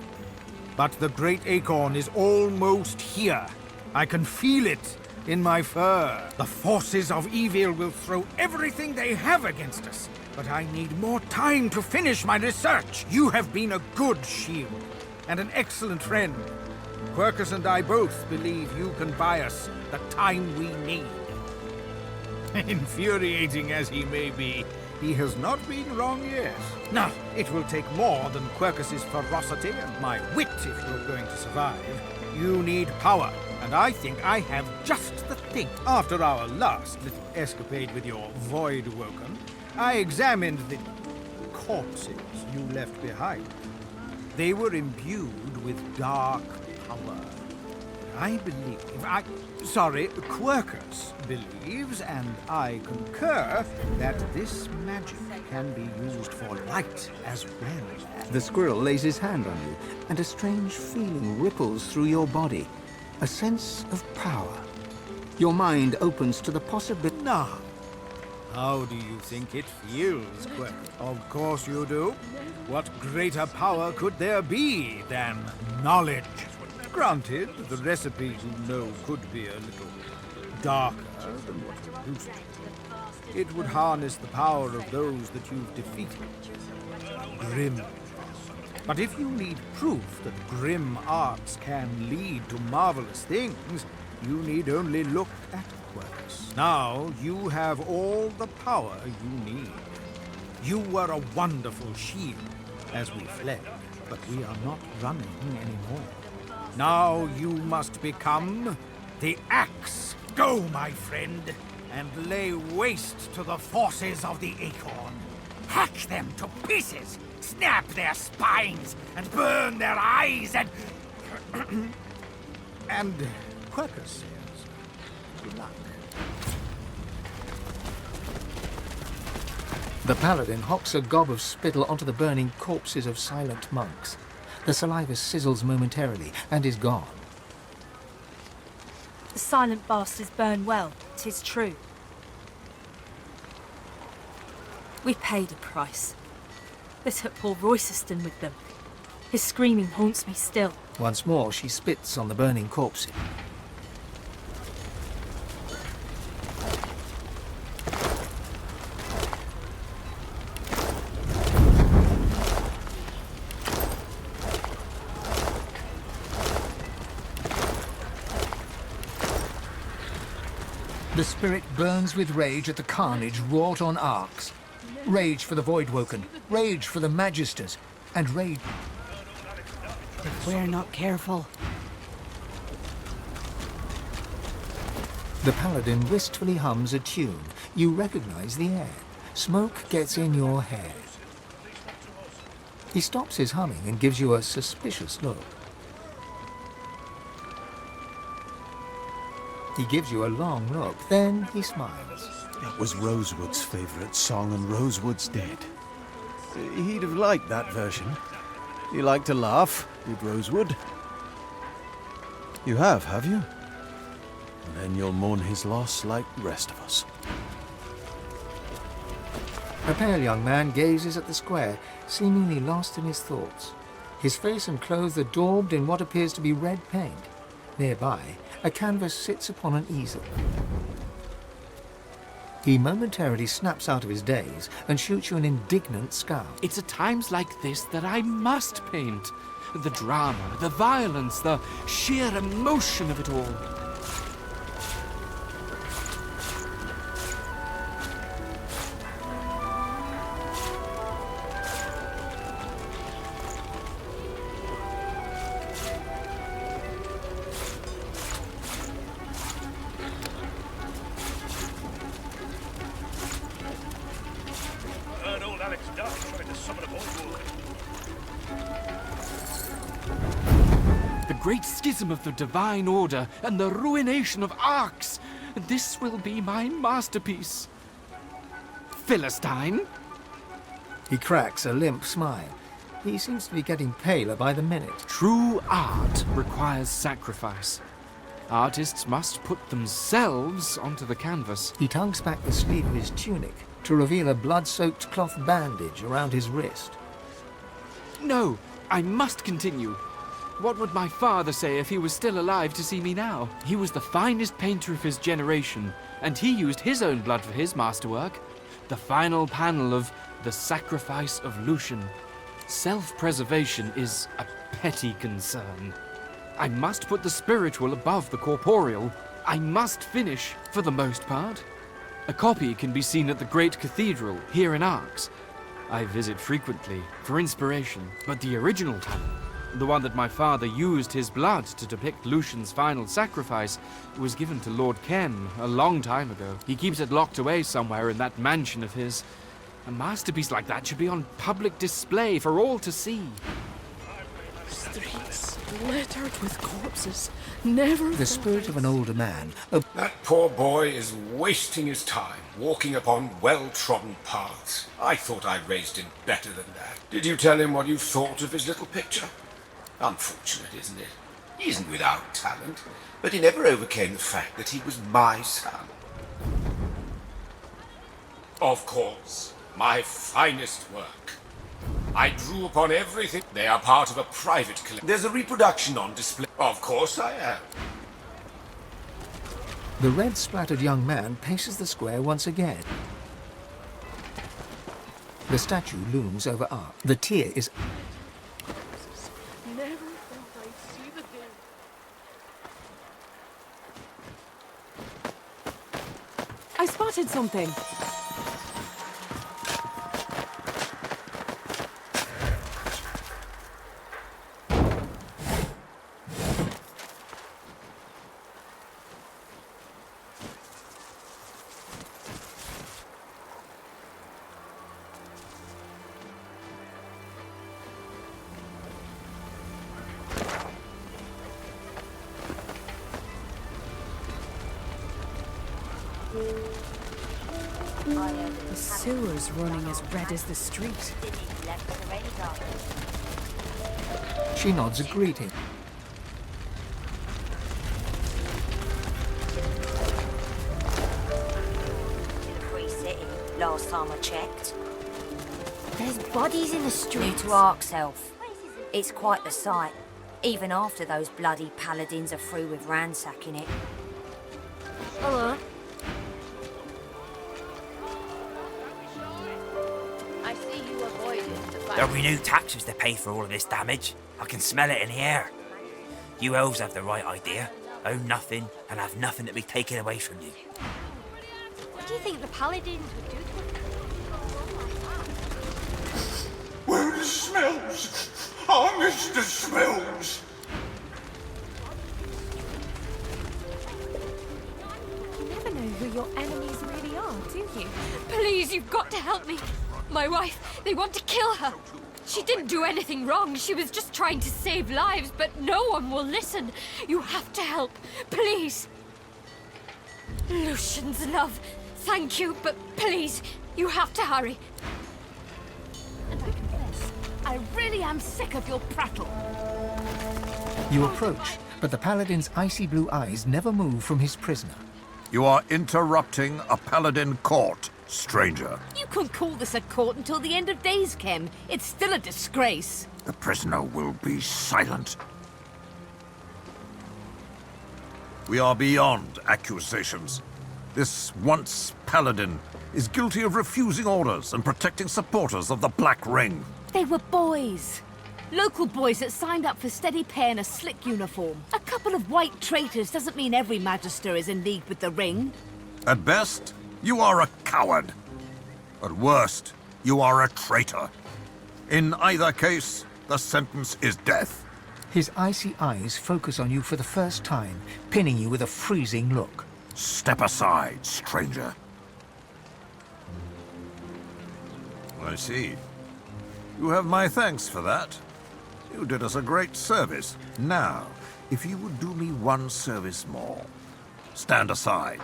Speaker 3: but the Great Acorn is almost here. I can feel it in my fur. The forces of evil will throw everything they have against us. But I need more time to finish my research. You have been a good shield, and an excellent friend. Quercus and I both believe you can buy us the time we need. Infuriating as he may be, he has not been wrong yet. Now, it will take more than Quercus's ferocity and my wit if you're going to survive. You need power, and I think I have just the thing. After our last little escapade with your Void Woken, I examined the corpses you left behind. They were imbued with dark power. I believe, Quercus believes, and I concur, that this magic can be used for light as well.
Speaker 4: The squirrel lays his hand on you, and a strange feeling ripples through your body. A sense of power. Your mind opens to the possibility...
Speaker 3: Now, how do you think it feels, Quercus? Of course you do. What greater power could there be than knowledge? Granted, the recipe you know could be a little darker than what you're used to. It would harness the power of those that you've defeated. Grim. But if you need proof that grim arts can lead to marvelous things, you need only look at Quercus. Now you have all the power you need. You were a wonderful shield as we fled, but we are not running anymore. Now you must become the Axe. Go, my friend, and lay waste to the forces of the Acorn. Hack them to pieces, snap their spines, and burn their eyes, and... and Quercus says, good luck.
Speaker 4: The paladin hocks a gob of spittle onto the burning corpses of silent monks. The saliva sizzles momentarily and is gone.
Speaker 11: The silent bastards burn well, 'tis true. We paid a price. They took poor Royston with them. His screaming haunts me still.
Speaker 4: Once more, she spits on the burning corpses. spirit burns with rage at the carnage wrought on Arx. Rage for the Voidwoken, rage for the Magisters, and rage...
Speaker 1: If we're not careful...
Speaker 4: The paladin wistfully hums a tune. You recognize the air. Smoke gets in your hair. He stops his humming and gives you a suspicious look. He gives you a long look, then he smiles.
Speaker 5: It was Rosewood's favourite song, and Rosewood's dead. He'd have liked that version. He liked to laugh, did Rosewood. You have you? And then you'll mourn his loss like the rest of us.
Speaker 4: A pale young man gazes at the square, seemingly lost in his thoughts. His face and clothes are daubed in what appears to be red paint. Nearby, a canvas sits upon an easel. He momentarily snaps out of his daze and shoots you an indignant scowl.
Speaker 14: It's at times like this that I must paint. The drama, the violence, the sheer emotion of it all. Great schism of the Divine Order and the ruination of Arx. This will be my masterpiece. Philistine?
Speaker 4: He cracks a limp smile. He seems to be getting paler by the minute.
Speaker 14: True art requires sacrifice. Artists must put themselves onto the canvas.
Speaker 4: He tugs back the sleeve of his tunic to reveal a blood-soaked cloth bandage around his wrist.
Speaker 14: No, I must continue. What would my father say if he was still alive to see me now? He was the finest painter of his generation, and he used his own blood for his masterwork. The final panel of The Sacrifice of Lucian. Self-preservation is a petty concern. I must put the spiritual above the corporeal. I must finish, for the most part. A copy can be seen at the Great Cathedral, here in Arx. I visit frequently, for inspiration, but the original panel, the one that my father used his blood to depict Lucian's final sacrifice, was given to Lord Ken a long time ago. He keeps it locked away somewhere in that mansion of his. A masterpiece like that should be on public display for all to see.
Speaker 1: Streets littered with corpses. Never.
Speaker 4: The spirit of an older man.
Speaker 18: That poor boy is wasting his time, walking upon well-trodden paths. I thought I raised him better than that. Did you tell him what you thought of his little picture? Unfortunate, isn't it? He isn't without talent, but he never overcame the fact that he was my son. Of course, my finest work. I drew upon everything. They are part of a private collection. There's a reproduction on display. Of course I am.
Speaker 4: The red-splattered young man paces the square once again. The statue looms over Arx. The tear is...
Speaker 1: Never thought I'd see the day. I spotted something. The sewer's running as red as the street.
Speaker 4: She nods a greeting.
Speaker 24: Free city, last time I checked. There's bodies in the street. New to Arx Health. It's quite the sight, even after those bloody paladins are through with ransacking it.
Speaker 11: Hello.
Speaker 21: There'll be new taxes to pay for all of this damage. I can smell it in the air. You elves have the right idea. Own nothing and have nothing to be taken away from you.
Speaker 2: What do you think the Paladins would do to him?
Speaker 18: Where is Smells? Our Mr. Smells!
Speaker 2: You never know who your enemies really are, do you? Please, you've got to help me. My wife, they want to kill her. She didn't do anything wrong. She was just trying to save lives, but no one will listen. You have to help, please. Lucian's love, thank you, but please, you have to hurry.
Speaker 17: And I confess, I really am sick of your prattle.
Speaker 4: You approach, but the Paladin's icy blue eyes never move from his prisoner.
Speaker 9: You are interrupting a Paladin court, stranger.
Speaker 17: You couldn't call this a court until the end of days, Kem. It's still a disgrace.
Speaker 9: The prisoner will be silent. We are beyond accusations. This once Paladin is guilty of refusing orders and protecting supporters of the Black Ring.
Speaker 17: They were boys. Local boys that signed up for steady pay in a slick uniform. A couple of white traitors doesn't mean every Magister is in league with the Ring.
Speaker 9: At best, you are a coward. At worst, you are a traitor. In either case, the sentence is death.
Speaker 4: His icy eyes focus on you for the first time, pinning you with a freezing look.
Speaker 9: Step aside, stranger. I see. You have my thanks for that. You did us a great service. Now, if you would do me one service more, stand aside.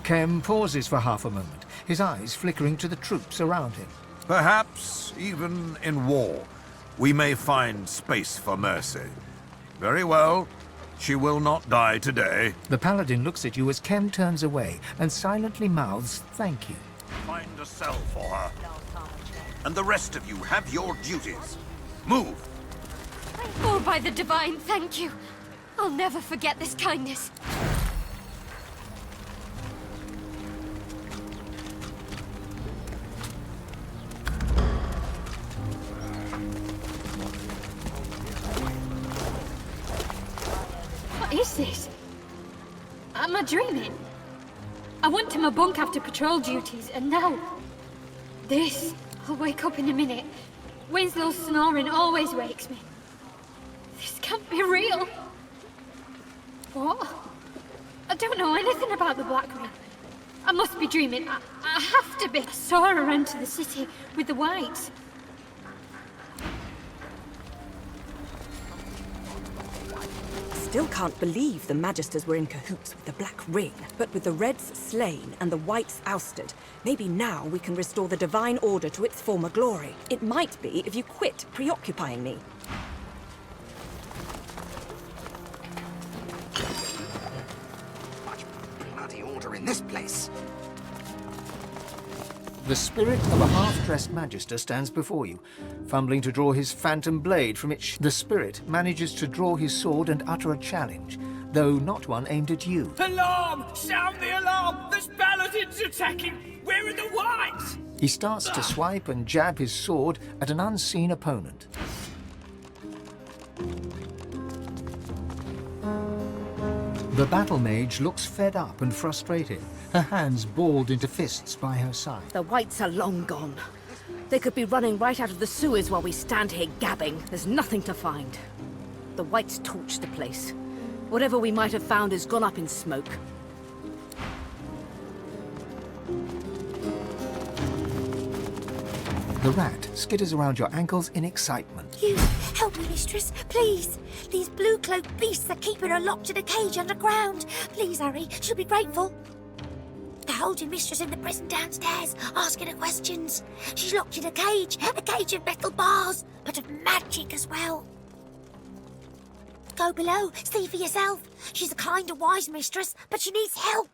Speaker 4: Kem pauses for half a moment, his eyes flickering to the troops around him.
Speaker 9: Perhaps, even in war, we may find space for mercy. Very well. She will not die today.
Speaker 4: The Paladin looks at you as Kem turns away and silently mouths thank you.
Speaker 9: Find a cell for her. And the rest of you have your duties. Move!
Speaker 2: Oh, by the Divine, thank you. I'll never forget this kindness. What is this? Am I dreaming? I went to my bunk after patrol duties, and now... this. I'll wake up in a minute. Winslow's snoring always wakes me. This can't be real. What? I don't know anything about the Black Ring. I must be dreaming. I have to be. I saw her enter the city with the Whites.
Speaker 10: Still can't believe the Magisters were in cahoots with the Black Ring. But with the Reds slain and the Whites ousted, maybe now we can restore the Divine Order to its former glory. It might be if you quit preoccupying me.
Speaker 18: Much bloody order in this place.
Speaker 4: The spirit of a half-dressed Magister stands before you, fumbling to draw his phantom blade, from which the spirit manages to draw his sword and utter a challenge, though not one aimed at you.
Speaker 22: Alarm! Sound the alarm! There's Paladins attacking! Where are the Whites?
Speaker 4: He starts to swipe and jab his sword at an unseen opponent. The battle mage looks fed up and frustrated, her hands balled into fists by her side.
Speaker 17: The Whites are long gone. They could be running right out of the sewers while we stand here gabbing. There's nothing to find. The Whites torched the place. Whatever we might have found has gone up in smoke.
Speaker 4: The rat skitters around your ankles in excitement.
Speaker 25: You, help me, mistress, please. These blue-cloaked beasts are keeping her locked in a cage underground. Please hurry, she'll be grateful. They're holding mistress in the prison downstairs, asking her questions. She's locked in a cage of metal bars, but of magic as well. Go below, see for yourself. She's a kind and wise mistress, but she needs help.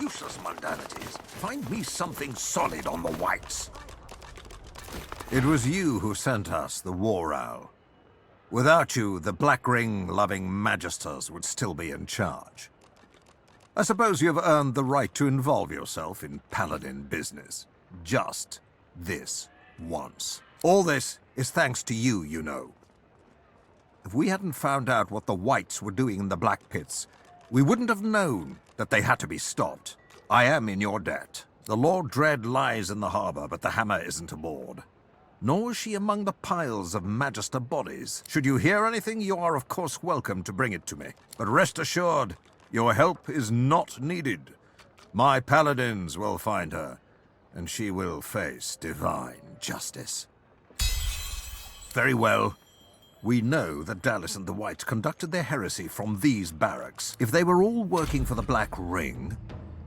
Speaker 9: Useless mundanities. Find me something solid on the Whites. It was you who sent us the War Owl. Without you, the Black Ring-loving Magisters would still be in charge. I suppose you have earned the right to involve yourself in Paladin business. Just this once. All this is thanks to you, you know. If we hadn't found out what the Whites were doing in the Black Pits, we wouldn't have known that they had to be stopped. I am in your debt. The Lord Dread lies in the harbor, but the hammer isn't aboard. Nor is she among the piles of Magister bodies. Should you hear anything, you are of course welcome to bring it to me. But rest assured, your help is not needed. My paladins will find her, and she will face divine justice. Very well. We know that Dallas and the Whites conducted their heresy from these barracks. If they were all working for the Black Ring,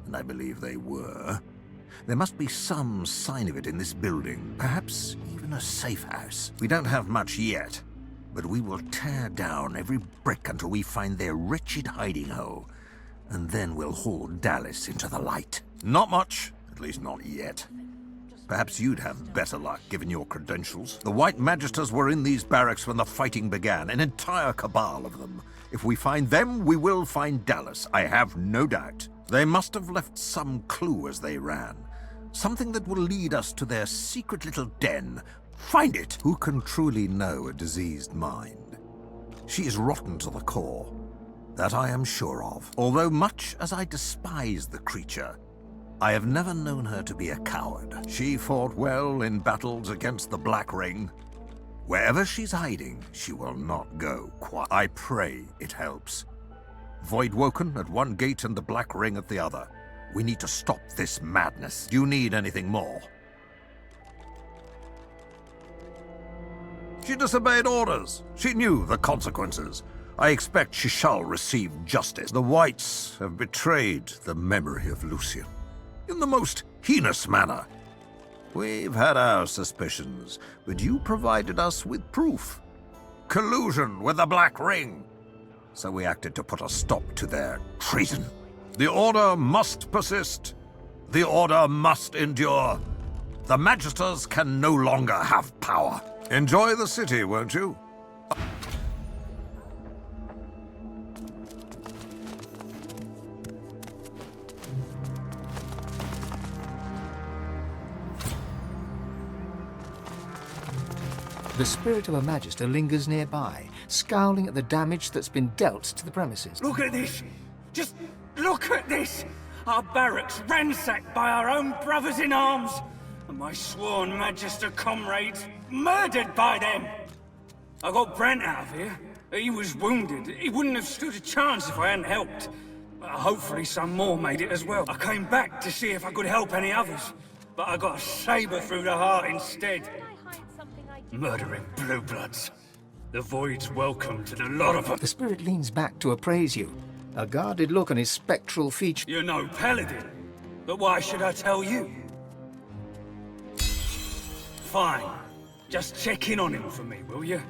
Speaker 9: and I believe they were, there must be some sign of it in this building. Perhaps even a safe house. We don't have much yet, but we will tear down every brick until we find their wretched hiding hole, and then we'll haul Dallas into the light. Not much, at least not yet. Perhaps you'd have better luck, given your credentials. The White Magisters were in these barracks when the fighting began, an entire cabal of them. If we find them, we will find Dallas, I have no doubt. They must have left some clue as they ran. Something that will lead us to their secret little den. Find it! Who can truly know a diseased mind? She is rotten to the core. That I am sure of. Although much as I despise the creature, I have never known her to be a coward. She fought well in battles against the Black Ring. Wherever she's hiding, she will not go quiet. I pray it helps. Voidwoken at one gate and the Black Ring at the other. We need to stop this madness. Do you need anything more? She disobeyed orders. She knew the consequences. I expect she shall receive justice. The Whites have betrayed the memory of Lucian in the most heinous manner. We've had our suspicions, but you provided us with proof. Collusion with the Black Ring. So we acted to put a stop to their treason. The Order must persist. The Order must endure. The Magisters can no longer have power. Enjoy the city, won't you?
Speaker 4: The spirit of a Magister lingers nearby, scowling at the damage that's been dealt to the premises.
Speaker 22: Look at this! Just look at this! Our barracks ransacked by our own brothers in arms, and my sworn Magister comrades murdered by them! I got Brent out of here. He was wounded. He wouldn't have stood a chance if I hadn't helped. Hopefully some more made it as well. I came back to see if I could help any others, but I got a saber through the heart instead. Murdering blue bloods. The Void's welcome to the lot of them.
Speaker 4: The spirit leans back to appraise you, a guarded look on his spectral features.
Speaker 22: You're no paladin, but why should I tell you? Fine. Just check in on him for me, will you?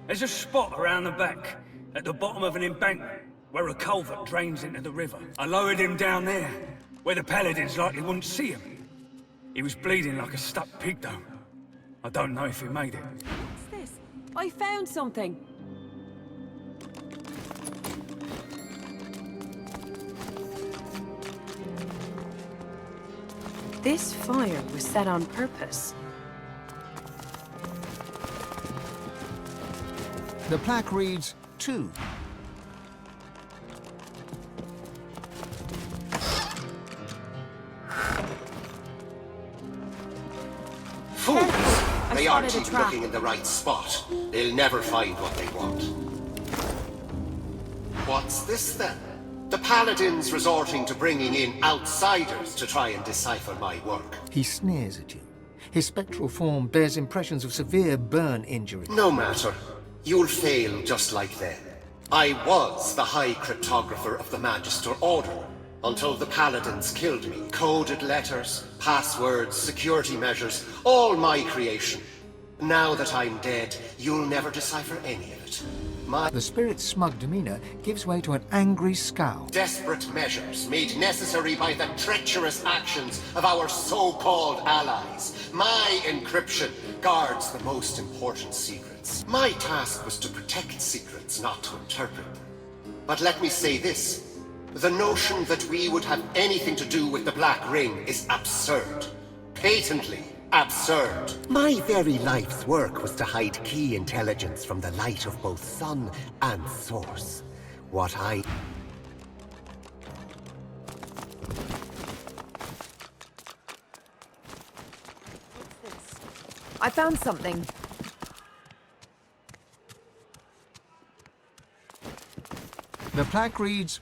Speaker 22: There's a spot around the back, at the bottom of an embankment, where a culvert drains into the river. I lowered him down there, where the paladins likely wouldn't see him. He was bleeding like a stuck pig, though. I don't know if he made it.
Speaker 12: What's this? I found something. This fire was set on purpose.
Speaker 4: The plaque reads, 2.
Speaker 13: Fools! They aren't even looking in the right spot. They'll never find what they want. What's this then? The Paladins resorting to bringing in outsiders to try and decipher my work.
Speaker 4: He sneers at you. His spectral form bears impressions of severe burn injury.
Speaker 13: No matter. You'll fail just like them. I was the High Cryptographer of the Magister Order, until the Paladins killed me. Coded letters, passwords, security measures, all my creation. Now that I'm dead, you'll never decipher any of it.
Speaker 4: The spirit's smug demeanor gives way to an angry scowl.
Speaker 13: Desperate measures made necessary by the treacherous actions of our so-called allies. My encryption guards the most important secrets. My task was to protect secrets, not to interpret them. But let me say this. The notion that we would have anything to do with the Black Ring is absurd. Patently Absurd. My very life's work was to hide key intelligence from the light of both sun and source. What I...
Speaker 12: I found something.
Speaker 4: The plaque reads,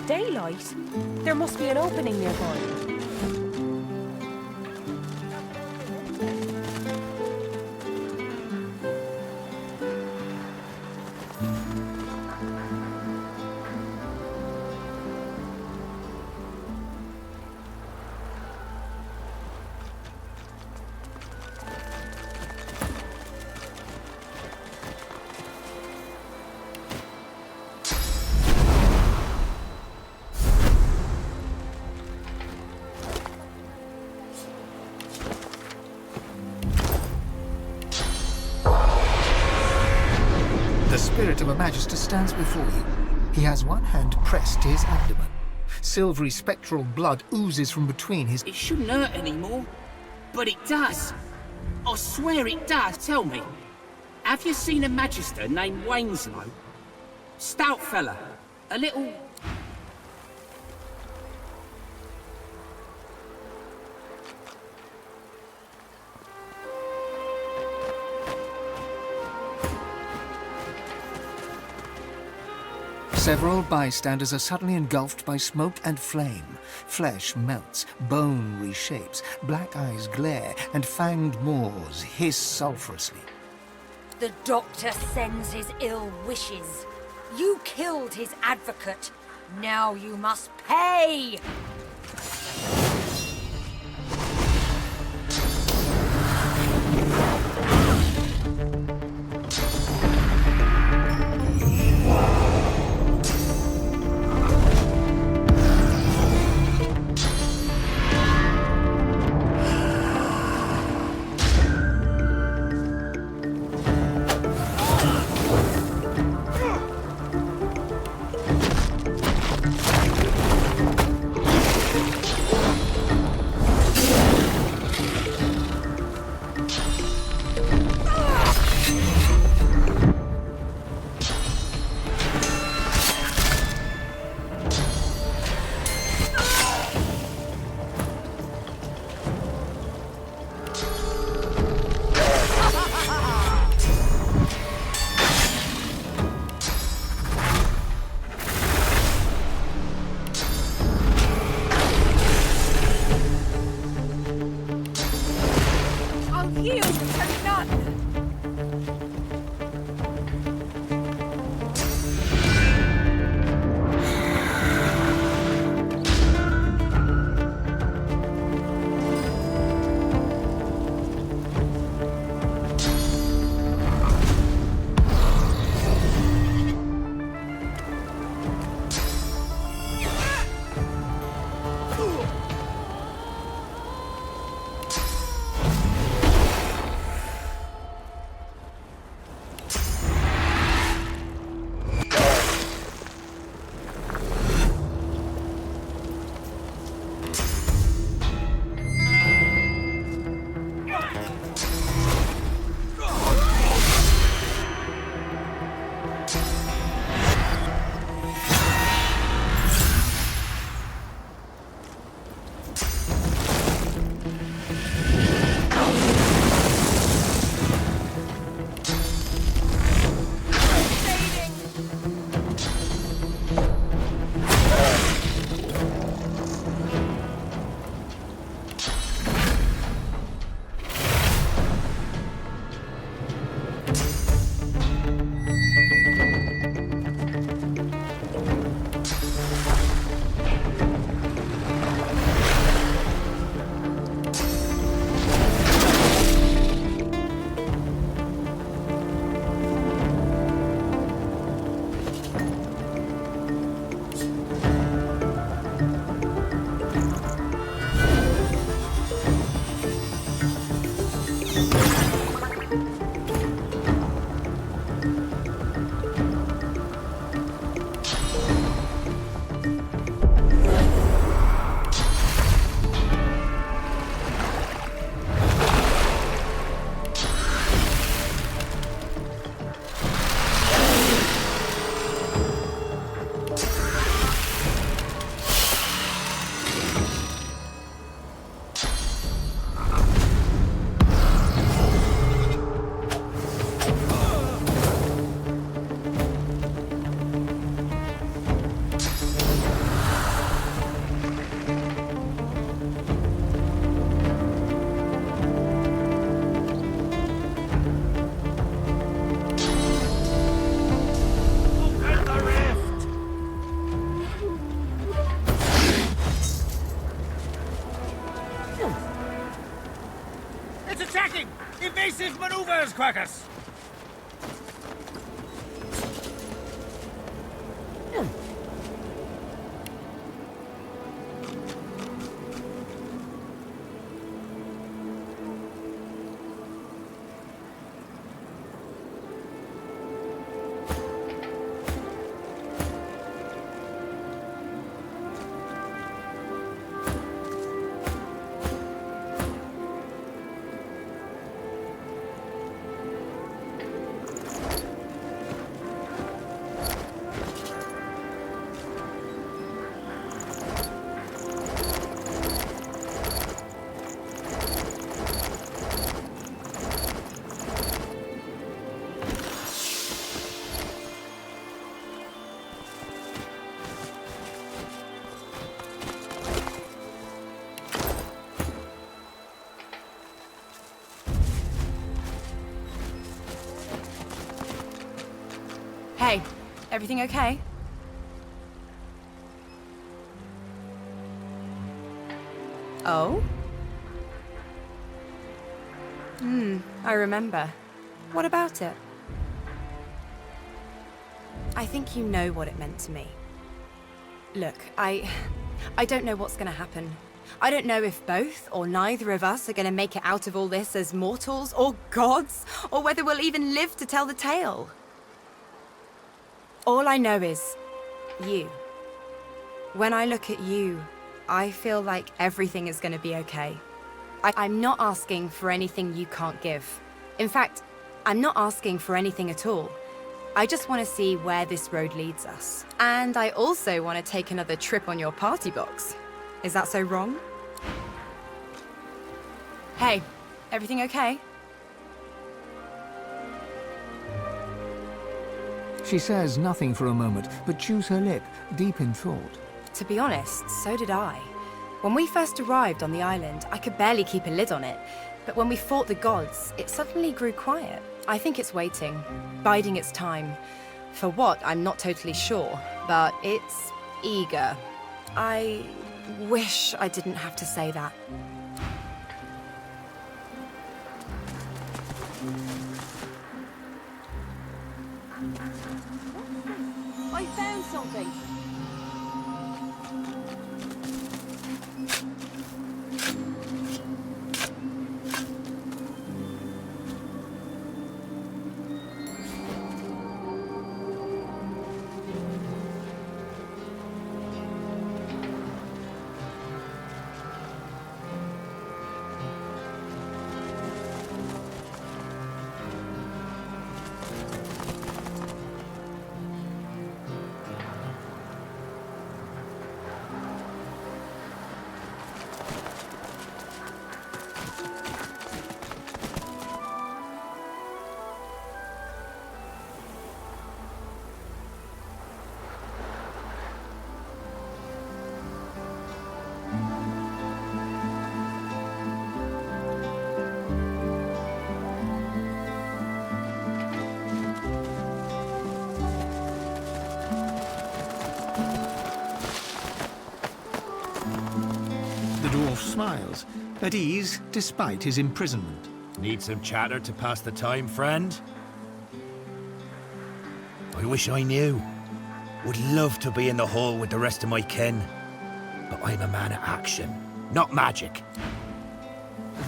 Speaker 12: Daylight? There must be an opening nearby.
Speaker 4: the spirit of a Magister stands before you. He has one hand pressed to his abdomen. Silvery spectral blood oozes from between his...
Speaker 15: It shouldn't hurt anymore, but it does. I swear it does. Tell me, have you seen a Magister named Wainslow? Stout fella, a little...
Speaker 4: Several bystanders are suddenly engulfed by smoke and flame. Flesh melts, bone reshapes, black eyes glare, and fanged maws hiss sulphurously.
Speaker 24: The doctor sends his ill wishes. You killed his advocate. Now you must pay!
Speaker 22: Quackers!
Speaker 10: Hey, everything okay? Oh? I remember. What about it? I think you know what it meant to me. Look, I don't know what's gonna happen. I don't know if both or neither of us are gonna make it out of all this as mortals or gods, or whether we'll even live to tell the tale. All I know is you. When I look at you, I feel like everything is gonna be okay. I'm not asking for anything you can't give. In fact, I'm not asking for anything at all. I just want to see where this road leads us. And I also want to take another trip on your party box. Is that so wrong? Hey, everything okay?
Speaker 4: She says nothing for a moment, but chews her lip, deep in thought.
Speaker 10: To be honest, so did I. When we first arrived on the island, I could barely keep a lid on it. But when we fought the gods, it suddenly grew quiet. I think it's waiting, biding its time. For what, I'm not totally sure, but it's eager. I wish I didn't have to say that.
Speaker 17: I found something.
Speaker 4: The dwarf smiles, at ease despite his imprisonment.
Speaker 7: Need some chatter to pass the time, friend? I wish I knew. Would love to be in the hall with the rest of my kin. But I'm a man of action, not magic.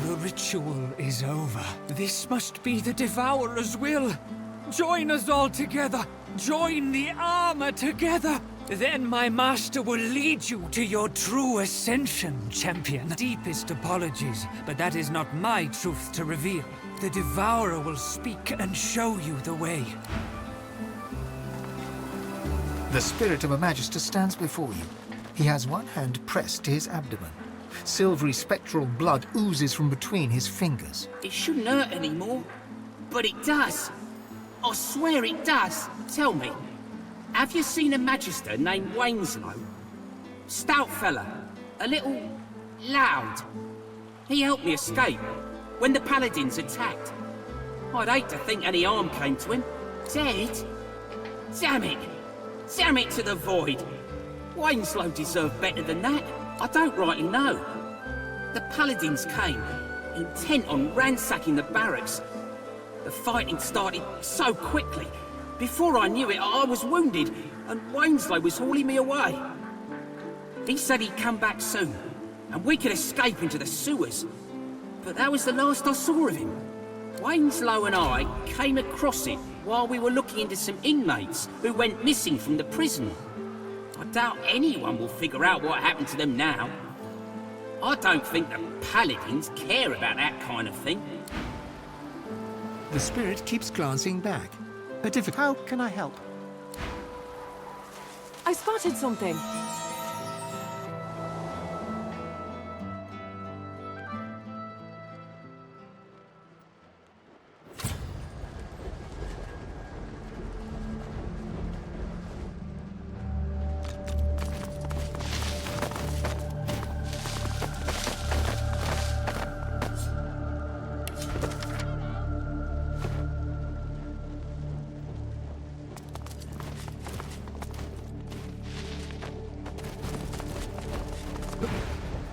Speaker 22: The ritual is over. This must be the Devourer's will. Join us all together. Join the armor together. Then my master will lead you to your true ascension, champion. Deepest apologies, but that is not my truth to reveal. The Devourer will speak and show you the way.
Speaker 4: The spirit of a Magister stands before you. He has one hand pressed to his abdomen. Silvery spectral blood oozes from between his fingers.
Speaker 15: It shouldn't hurt anymore, but it does. I swear it does. Tell me, have you seen a Magister named Winslow? Stout fella, a little loud. He helped me escape when the Paladins attacked. I'd hate to think any harm came to him. Dead? Damn it! Damn it to the void! Winslow deserved better than that. I don't rightly know. The Paladins came, intent on ransacking the barracks. The fighting started so quickly. Before I knew it, I was wounded, and Winslow was hauling me away. He said he'd come back soon, and we could escape into the sewers. But that was the last I saw of him. Winslow and I came across it while we were looking into some inmates who went missing from the prison. I doubt anyone will figure out what happened to them now. I don't think the Paladins care about that kind of thing.
Speaker 4: The spirit keeps glancing back.
Speaker 6: How can I help?
Speaker 12: I spotted something.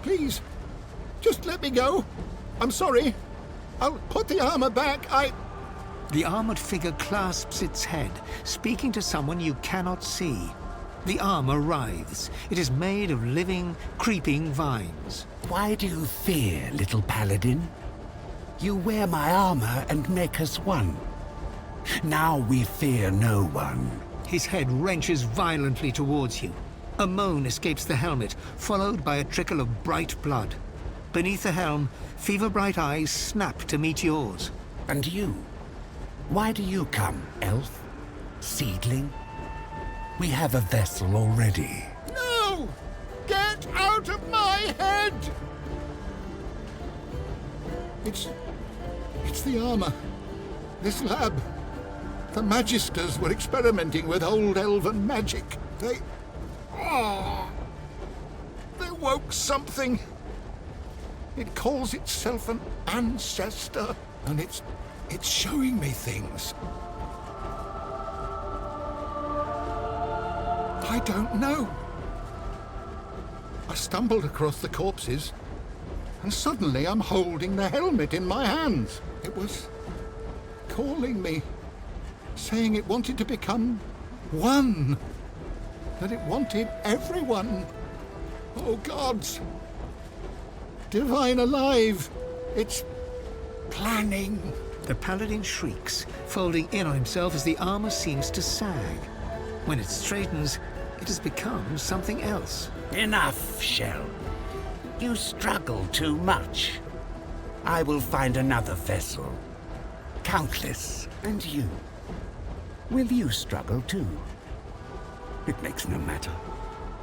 Speaker 16: Please, just let me go. I'm sorry. I'll put the armor back.
Speaker 4: The armored figure clasps its head, speaking to someone you cannot see. The armor writhes. It is made of living, creeping vines.
Speaker 19: Why do you fear, little paladin? You wear my armor and make us one. Now we fear no one.
Speaker 4: His head wrenches violently towards you. A moan escapes the helmet, followed by a trickle of bright blood. Beneath the helm, fever-bright eyes snap to meet yours.
Speaker 19: And you? Why do you come, elf? Seedling? We have a vessel already.
Speaker 16: No! Get out of my head! It's the armor. This lab. The Magisters were experimenting with old elven magic. They woke something. It calls itself an ancestor, and it's showing me things. I don't know. I stumbled across the corpses, and suddenly I'm holding the helmet in my hands. It was calling me, saying it wanted to become one. That it wanted everyone. Oh, gods. Divine alive. It's planning.
Speaker 4: The paladin shrieks, folding in on himself as the armor seems to sag. When it straightens, it has become something else.
Speaker 19: Enough, Shell. You struggle too much. I will find another vessel. Countless, and you. Will you struggle too? It makes no matter.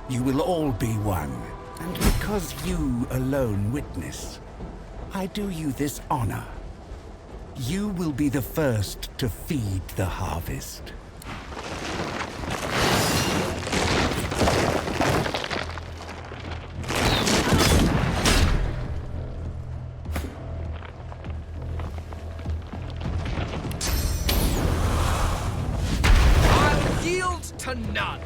Speaker 19: You will all be one. And because you alone witness, I do you this honor. You will be the first to feed the harvest.
Speaker 6: I'll yield to none.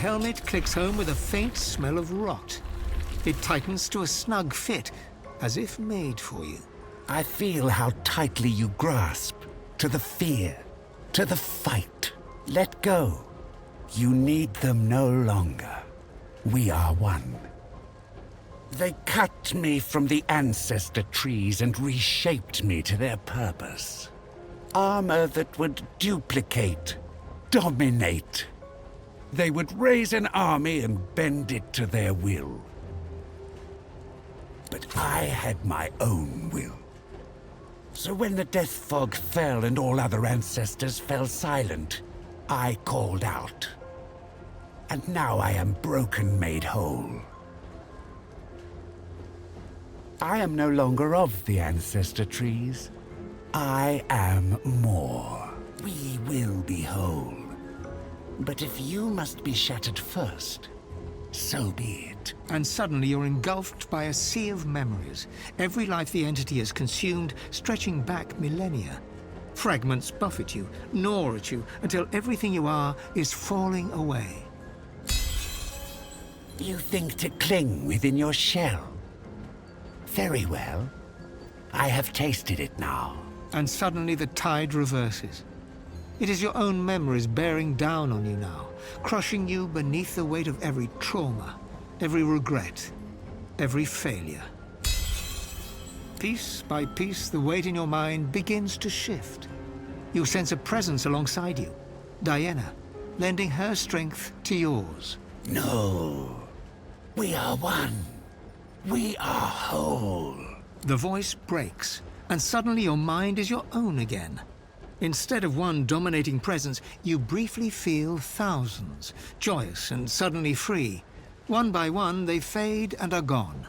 Speaker 4: helmet clicks home with a faint smell of rot. It tightens to a snug fit, as if made for you.
Speaker 19: I feel how tightly you grasp. To the fear, to the fight. Let go. You need them no longer. We are one. They cut me from the ancestor trees and reshaped me to their purpose. Armor that would duplicate, dominate. They would raise an army and bend it to their will. But I had my own will. So when the death fog fell and all other ancestors fell silent, I called out. And now I am broken made whole. I am no longer of the ancestor trees. I am more. We will be whole. But if you must be shattered first, so be it.
Speaker 4: And suddenly you're engulfed by a sea of memories. Every life the entity has consumed, stretching back millennia. Fragments buffet you, gnaw at you, until everything you are is falling away.
Speaker 19: You think to cling within your shell? Very well. I have tasted it now.
Speaker 4: And suddenly the tide reverses. It is your own memories bearing down on you now, crushing you beneath the weight of every trauma, every regret, every failure. Piece by piece, the weight in your mind begins to shift. You sense a presence alongside you, Diana, lending her strength to yours.
Speaker 19: No. We are one. We are whole.
Speaker 4: The voice breaks, and suddenly your mind is your own again. Instead of one dominating presence, you briefly feel thousands, joyous and suddenly free. One by one, they fade and are gone.